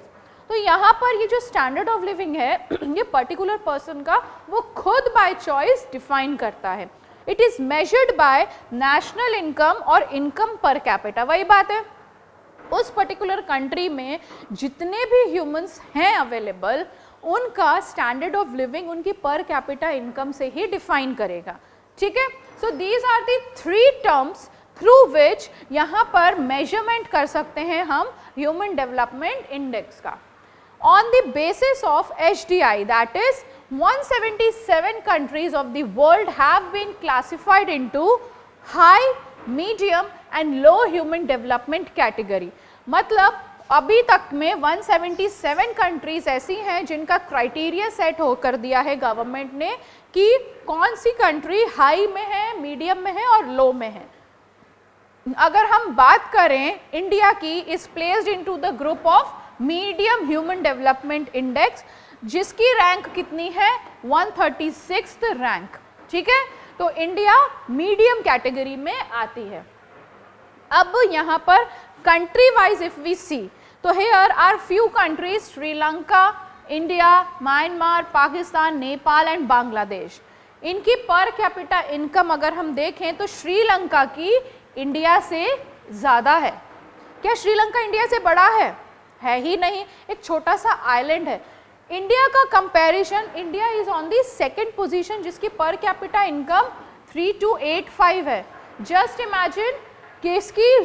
तो यहाँ पर ये जो स्टैंडर्ड ऑफ लिविंग है ये पर्टिकुलर पर्सन का वो खुद बाय चॉइस डिफाइन करता है। It is measured by national income और इनकम पर कैपिटा। वही बात है, उस पर्टिकुलर कंट्री में जितने भी ह्यूमंस हैं अवेलेबल, उनका स्टैंडर्ड ऑफ लिविंग उनकी पर कैपिटा इनकम से ही डिफाइन करेगा, ठीक है। So these are the 3 terms through which यहाँ पर मेजरमेंट कर सकते हैं हम ह्यूमन डेवलपमेंट इंडेक्स का। On the basis of HDI, that is 177 countries of the world have been classified into high, medium and low human development category। मतलब अभी तक में 177 कंट्रीज ऐसी हैं जिनका क्राइटेरिया सेट हो कर दिया है गवर्नमेंट ने कि कौन सी कंट्री हाई में है, मीडियम में है और लो में है। अगर हम बात करें इंडिया की, is placed into the group of medium human development index, जिसकी रैंक कितनी है 136th रैंक, ठीक है। तो इंडिया मीडियम कैटेगरी में आती है। अब यहाँ पर country wise if we see, तो here are few countries, Sri Lanka, India, Myanmar, Pakistan, Nepal and Bangladesh. इनकी पर कैपिटा इनकम अगर हम देखें तो श्रीलंका की इंडिया से ज़्यादा है। क्या श्रीलंका इंडिया से बड़ा है ही नहीं, एक छोटा सा आइलैंड है। इंडिया का comparison, India is on the 2nd position जिसकी पर कैपिटा इनकम 3285 है। जस्ट इमेजिन कि इसकी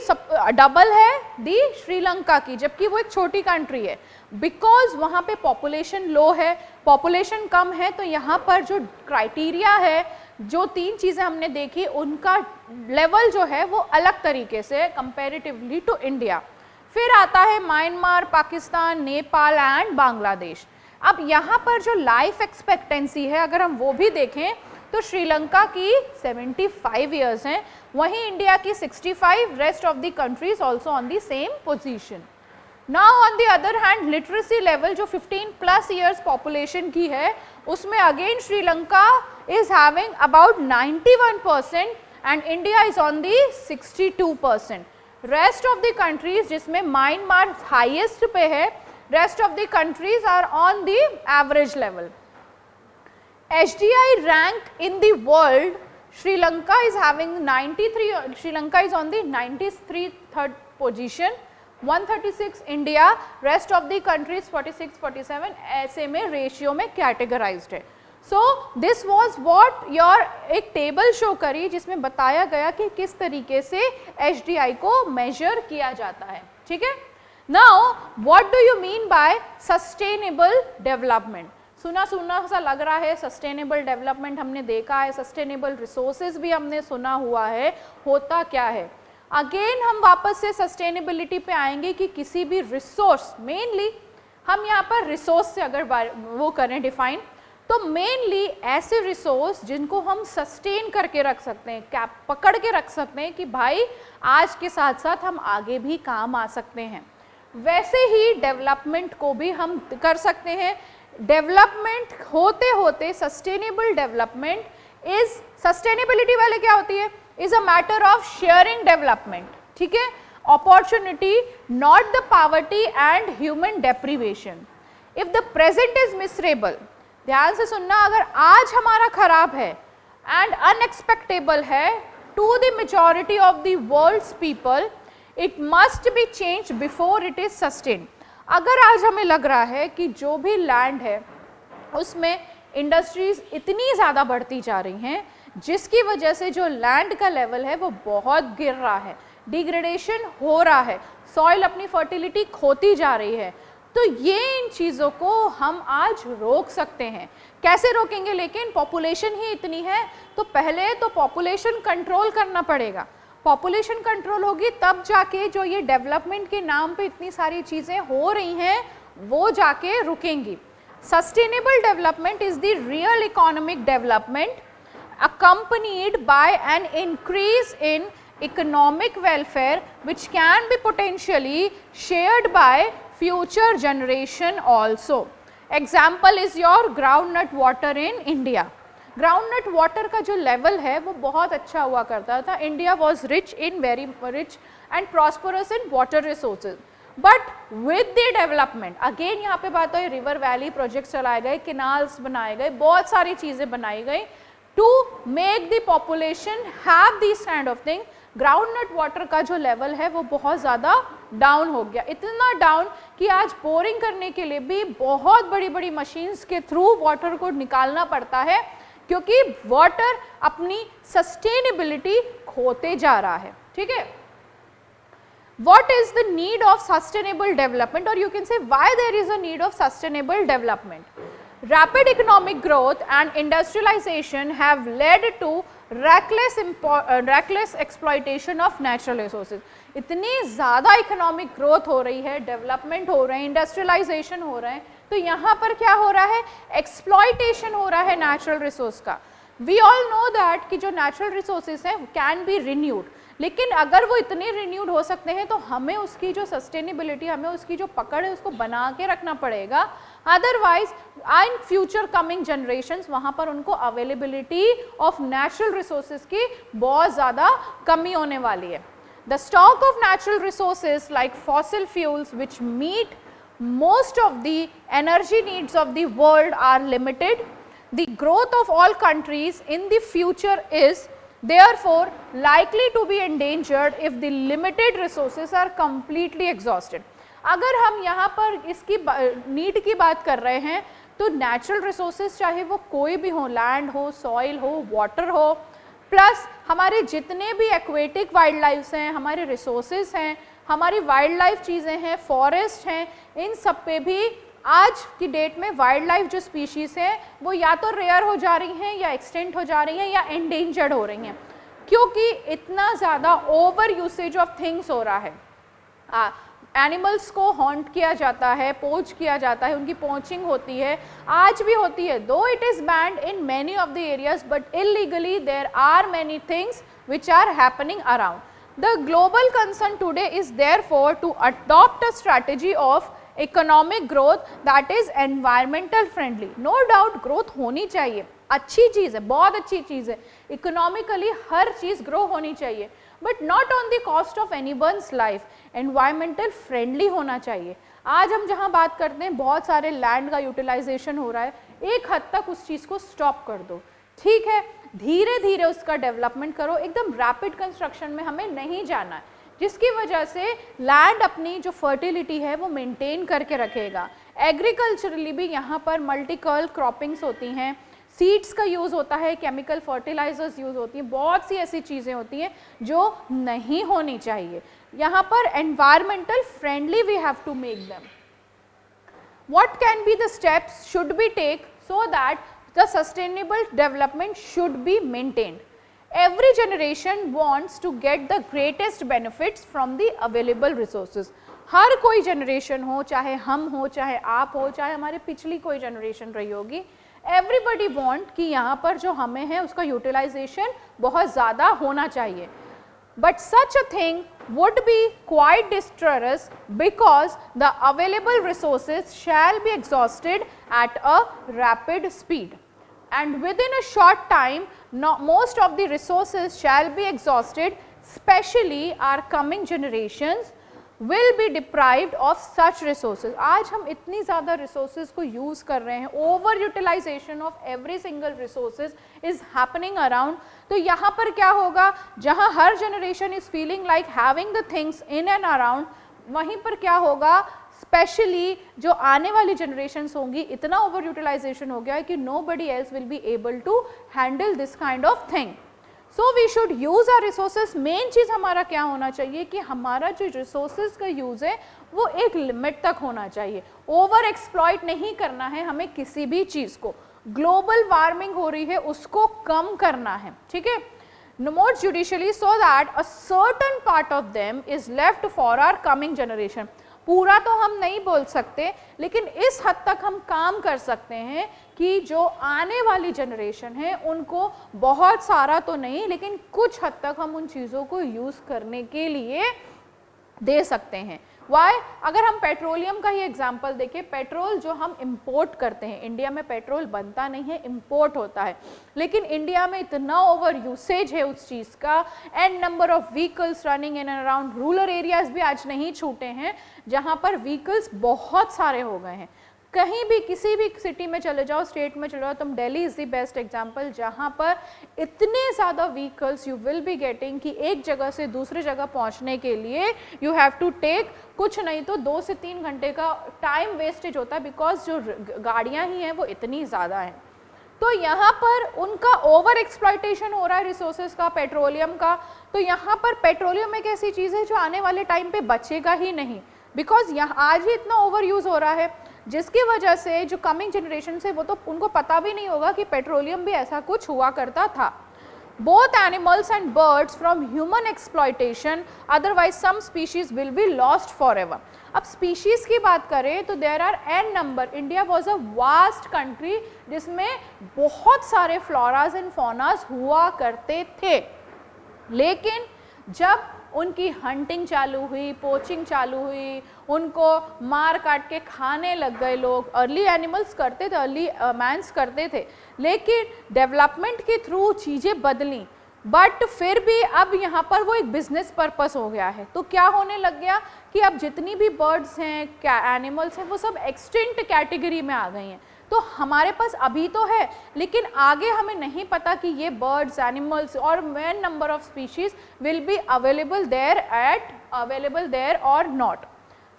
डबल है दी श्रीलंका की, जबकि वो एक छोटी कंट्री है। बिकॉज वहाँ पे पॉपुलेशन लो है, पॉपुलेशन कम है, तो यहाँ पर जो क्राइटेरिया है, जो 3 चीज़ें हमने देखी, उनका लेवल जो है वो अलग तरीके से कंपैरेटिवली टू इंडिया। फिर आता है म्यांमार, पाकिस्तान, नेपाल एंड बांग्लादेश। अब यहाँ पर जो लाइफ एक्सपेक्टेंसी है अगर हम वो भी देखें तो श्रीलंका की 75 ईयर्स हैं, वहीं इंडिया की 65, rest of the countries also on the same position. Now on the other hand literacy level जो 15+ ईयर्स पॉपुलेशन की है, उसमें again Sri Lanka is having about 91% and India is on the 62%। Rest of the countries जिसमें Myanmar highest पे है, rest of the countries are on the average level. HDI rank in the world, Sri Lanka is having 93, Sri Lanka is on the 93rd position, 136 India, rest of the countries 46, 47 ऐसे में ratio में categorised है। So this was what your एक table show करी जिसमें बताया गया कि किस तरीके से HDI को मेजर किया जाता है, ठीक है। Now, what do you mean by sustainable development? सुना सा लग रहा है, सस्टेनेबल डेवलपमेंट हमने देखा है, सस्टेनेबल रिसोर्सेज भी हमने सुना हुआ है, होता क्या है। अगेन हम वापस से सस्टेनेबिलिटी पे आएंगे कि किसी भी रिसोर्स, मेनली हम यहाँ पर रिसोर्स से अगर वो करें डिफाइन, तो मेनली ऐसे रिसोर्स जिनको हम सस्टेन करके रख सकते हैं, क्या पकड़ के रख सकते हैं कि भाई आज के साथ साथ हम आगे भी काम आ सकते हैं। वैसे ही डेवलपमेंट को भी हम कर सकते हैं। डेवलपमेंट होते होते सस्टेनेबल डेवलपमेंट इज, सस्टेनेबिलिटी वाले क्या होती है, is a matter of sharing development, ठीक है। Opportunity, not the poverty and human deprivation. If the present is miserable, ध्यान से सुनना, अगर आज हमारा खराब है एंड अनएक्सपेक्टेबल है to the majority of the world's people, it must be change before it is sustain. अगर आज हमें लग रहा है कि जो भी लैंड है उसमें इंडस्ट्रीज इतनी ज़्यादा बढ़ती जा रही हैं जिसकी वजह से जो लैंड का लेवल है वो बहुत गिर रहा है, डिग्रेडेशन हो रहा है, सॉइल अपनी फर्टिलिटी खोती जा रही है, तो ये इन चीज़ों को हम आज रोक सकते हैं। कैसे रोकेंगे? लेकिन पॉपुलेशन ही इतनी है, तो पहले तो पॉपुलेशन कंट्रोल करना पड़ेगा। पॉपुलेशन कंट्रोल होगी तब जाके जो ये डेवलपमेंट के नाम पे इतनी सारी चीज़ें हो रही हैं वो जाके रुकेंगी। Sustainable development is the real economic development accompanied by an increase in economic welfare which can be potentially shared by future generation also. Example is your groundnut water in India. Groundnut water का जो level है वो बहुत अच्छा हुआ करता था। India was rich in, very rich and prosperous in water resources, but with the development, again यहाँ पे बात है, रिवर वैली प्रोजेक्ट्स चलाए गए, केनाल्स बनाए गए, बहुत सारी चीज़ें बनाई गई to make the population have this kind of thing. Ground नट वाटर का जो लेवल है वो बहुत ज़्यादा डाउन हो गया, इतना डाउन कि आज बोरिंग करने के लिए भी बहुत बड़ी बड़ी मशीन्स के थ्रू वाटर को निकालना पड़ता है, क्योंकि वाटर अपनी सस्टेनेबिलिटी खोते जा रहा है। ठीक है, what is the need of sustainable development, or you can say why there is a need of sustainable development? Rapid economic growth and industrialization have led to reckless exploitation of natural resources. इतनी ज़्यादा economic growth हो रही है, development हो रहे हैं, industrialisation हो रहे हैं, तो यहाँ पर क्या हो रहा है, एक्सप्लॉइटेशन हो रहा है नेचुरल रिसोर्स का। वी ऑल नो दैट कि जो नेचुरल रिसोर्सेज हैं कैन बी रिन्यूड, लेकिन अगर वो इतने रिन्यूड हो सकते हैं तो हमें उसकी जो सस्टेनेबिलिटी, हमें उसकी जो पकड़ है उसको बना के रखना पड़ेगा, otherwise in future coming generations वहाँ पर उनको अवेलेबिलिटी ऑफ नेचुरल रिसोर्सेज की बहुत ज़्यादा कमी होने वाली है। The stock of natural resources like fossil fuels which meet most of the energy needs of the world are limited. The growth of all countries in the future is therefore likely to be endangered if the limited resources are completely exhausted. अगर हम यहाँ पर इसकी need की बात कर रहे हैं तो नेचुरल रिसोर्सेज चाहे वो कोई भी हो, लैंड हो, सॉइल हो, वाटर हो, प्लस हमारे जितने भी एक्वेटिक वाइल्ड लाइफ हैं, हमारे रिसोर्सेज हैं, हमारी वाइल्ड लाइफ चीज़ें हैं, फॉरेस्ट हैं, इन सब पे भी आज की डेट में वाइल्ड लाइफ जो स्पीशीज़ हैं वो या तो रेयर हो जा रही हैं, या एक्सटेंट हो जा रही हैं, या एंडेंजर्ड हो रही हैं, क्योंकि इतना ज़्यादा ओवर यूसेज ऑफ थिंग्स हो रहा है। एनिमल्स को हॉन्ट किया जाता है, पोच किया जाता है, उनकी पोचिंग होती है, आज भी होती है, though it is banned in many of the areas, but illegally there are many things which are happening around. The global concern today is therefore to adopt a strategy of economic growth that is environmental friendly. No doubt growth होनी चाहिए, अच्छी चीज़ है, बहुत अच्छी चीज़ है, economically हर चीज़ grow होनी चाहिए, but not on the cost of anyone's life, environmental friendly होना चाहिए। आज हम जहाँ बात करते हैं बहुत सारे लैंड का यूटिलाइजेशन हो रहा है, एक हद तक उस चीज़ को स्टॉप कर दो, ठीक है, धीरे धीरे उसका डेवलपमेंट करो, एकदम रैपिड कंस्ट्रक्शन में हमें नहीं जाना है, जिसकी वजह से लैंड अपनी जो फर्टिलिटी है वो मेंटेन करके रखेगा। एग्रीकल्चरली भी यहाँ पर मल्टीकल क्रॉपिंग्स होती हैं, सीड्स का यूज़ होता है, केमिकल फर्टिलाइजर्स यूज़ होती हैं, बहुत सी ऐसी चीज़ें होती हैं जो नहीं होनी चाहिए। यहाँ पर environmental friendly we have to make them. What can be the steps should be take so that the sustainable development should be maintained. Every generation wants to get the greatest benefits from the available resources. हर कोई generation हो, चाहे हम हो, चाहे आप हो, चाहे हमारे पिछली कोई जनरेशन रही होगी, एवरीबडी वांट कि यहाँ पर जो हमें है उसका यूटिलाइजेशन बहुत ज़्यादा होना चाहिए, but such a thing would be quite disastrous because the available resources shall be exhausted at a rapid speed. And within a short time, most of the resources shall be exhausted, especially our coming generations will be deprived of such resources. आज हम इतनी ज़्यादा resources को use कर रहे हैं, over utilization of every single resources is happening around. तो यहाँ पर क्या होगा, जहाँ हर generation is feeling like having the things in and around, वहीं पर क्या होगा, स्पेशली जो आने वाली जनरेशन्स होंगी, इतना ओवर यूटिलाइजेशन हो गया है कि nobody else will be able to handle this kind of thing. So we should use our resources. Main चीज़ हमारा क्या होना चाहिए कि हमारा जो रिसोर्सेज का यूज़ है वो एक लिमिट तक होना चाहिए, ओवर एक्सप्लॉइट नहीं करना है हमें किसी भी चीज़ को। ग्लोबल वार्मिंग हो रही है उसको कम करना है, ठीक है, more judicially so that a certain part of them is left for our coming generation. पूरा तो हम नहीं बोल सकते, लेकिन इस हद तक हम काम कर सकते हैं कि जो आने वाली जनरेशन है उनको बहुत सारा तो नहीं, लेकिन कुछ हद तक हम उन चीज़ों को यूज़ करने के लिए दे सकते हैं। वाई, अगर हम पेट्रोलियम का ही एग्जांपल देखें, पेट्रोल जो हम इंपोर्ट करते हैं, इंडिया में पेट्रोल बनता नहीं है, इंपोर्ट होता है, लेकिन इंडिया में इतना ओवर यूसेज है उस चीज़ का, and number of vehicles running in and around rural areas भी आज नहीं छूटे हैं, जहाँ पर व्हीकल्स बहुत सारे हो गए हैं। कहीं भी किसी भी सिटी में चले जाओ, स्टेट में चले जाओ, तुम Delhi is the best example, जहाँ पर इतने ज़्यादा vehicles you will be getting कि एक जगह से दूसरी जगह पहुँचने के लिए यू हैव टू टेक कुछ नहीं तो 2 से 3 घंटे का टाइम वेस्टेज होता है, बिकॉज जो गाड़ियाँ ही हैं वो इतनी ज़्यादा हैं। तो यहाँ पर उनका ओवर एक्सप्लॉयटेशन हो रहा है रिसोर्सेज का, पेट्रोलियम का। तो यहाँ पर पेट्रोलियम एक ऐसी चीज़ है जो आने वाले टाइम पे बचेगा ही नहीं, बिकॉज यहाँ आज ही इतना ओवर यूज़ हो रहा है, जिसकी वजह से जो कमिंग जनरेशन से वो तो उनको पता भी नहीं होगा कि पेट्रोलियम भी ऐसा कुछ हुआ करता था। Both animals and birds from human exploitation, otherwise some species will be lost forever. अब species की बात करें तो there are n number. India was a vast country जिसमें बहुत सारे floras and faunas हुआ करते थे, लेकिन जब उनकी हंटिंग चालू हुई, पोचिंग चालू हुई, उनको मार काट के खाने लग गए लोग। अर्ली एनिमल्स करते थे, अर्ली मैंस करते थे, लेकिन डेवलपमेंट के थ्रू चीज़ें बदली, बट फिर भी अब यहाँ पर वो एक बिजनेस पर्पस हो गया है। तो क्या होने लग गया कि अब जितनी भी बर्ड्स हैं, क्या एनिमल्स हैं, वो सब एक्सटिंक्ट कैटेगरी में आ गई हैं। तो हमारे पास अभी तो है, लेकिन आगे हमें नहीं पता कि ये बर्ड्स, एनिमल्स और main number of species will be available there और not.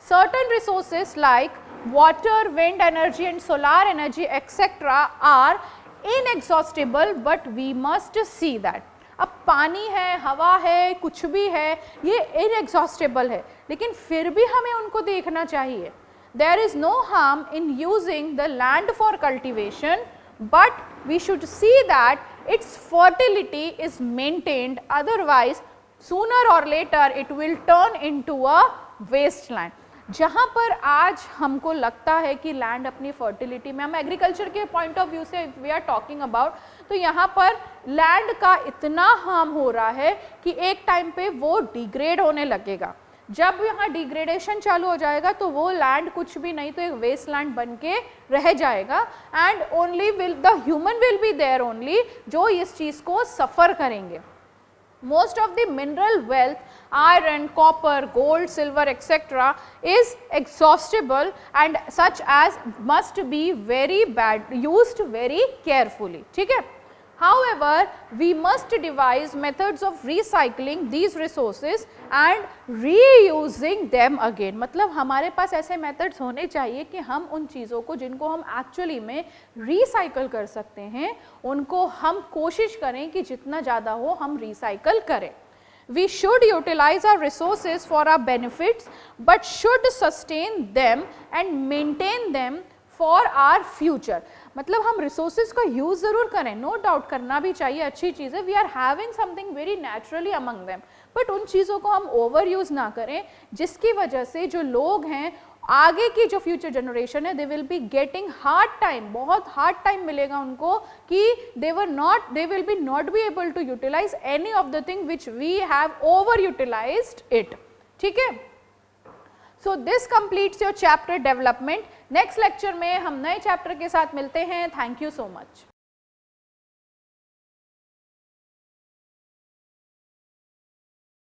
Certain resources like water, wind energy and solar energy etc. are inexhaustible, but we must see that. अब पानी है, हवा है, कुछ भी है, ये inexhaustible है, लेकिन फिर भी हमें उनको देखना चाहिए। There is no harm in using the land for cultivation, but we should see that its fertility is maintained, otherwise sooner or later it will turn into a wasteland. जहाँ पर आज हमको लगता है कि लैंड अपनी फर्टिलिटी में, हम एग्रीकल्चर के पॉइंट ऑफ व्यू से वी आर टॉकिंग अबाउट, तो यहाँ पर लैंड का इतना हार्म हो रहा है कि एक टाइम पे वो डिग्रेड होने लगेगा। जब यहाँ डिग्रेडेशन चालू हो जाएगा तो वो लैंड कुछ भी नहीं तो एक वेस्ट लैंड बन के रह जाएगा, and only the human will be there only जो इस चीज़ को सफ़र करेंगे। Most of the mineral wealth, iron, copper, gold, silver etc. is exhaustible and such as must be used very carefully. ठीक है? However, we must devise methods of recycling these resources and reusing them again. मतलब हमारे पास ऐसे methods होने चाहिए कि हम उन चीज़ों को जिनको हम actually में recycle कर सकते हैं, उनको हम कोशिश करें कि जितना ज़्यादा हो हम recycle करें। We should utilize our resources for our benefits, but should sustain them and maintain them for our future. मतलब हम रिसोर्सेज का यूज़ ज़रूर करें, नो डाउट करना भी चाहिए, अच्छी चीज़ है, we are having something very naturally among them, but उन चीज़ों को हम ओवर यूज़ ना करें जिसकी वजह से जो लोग हैं, आगे की जो फ्यूचर जनरेशन है, they will be getting hard time, बहुत हार्ड टाइम मिलेगा उनको कि they will be not be able to utilize any of the thing which we have over utilized it. ठीक है? So this completes your chapter development. Next lecture में हम नए chapter के साथ मिलते हैं। Thank you so much.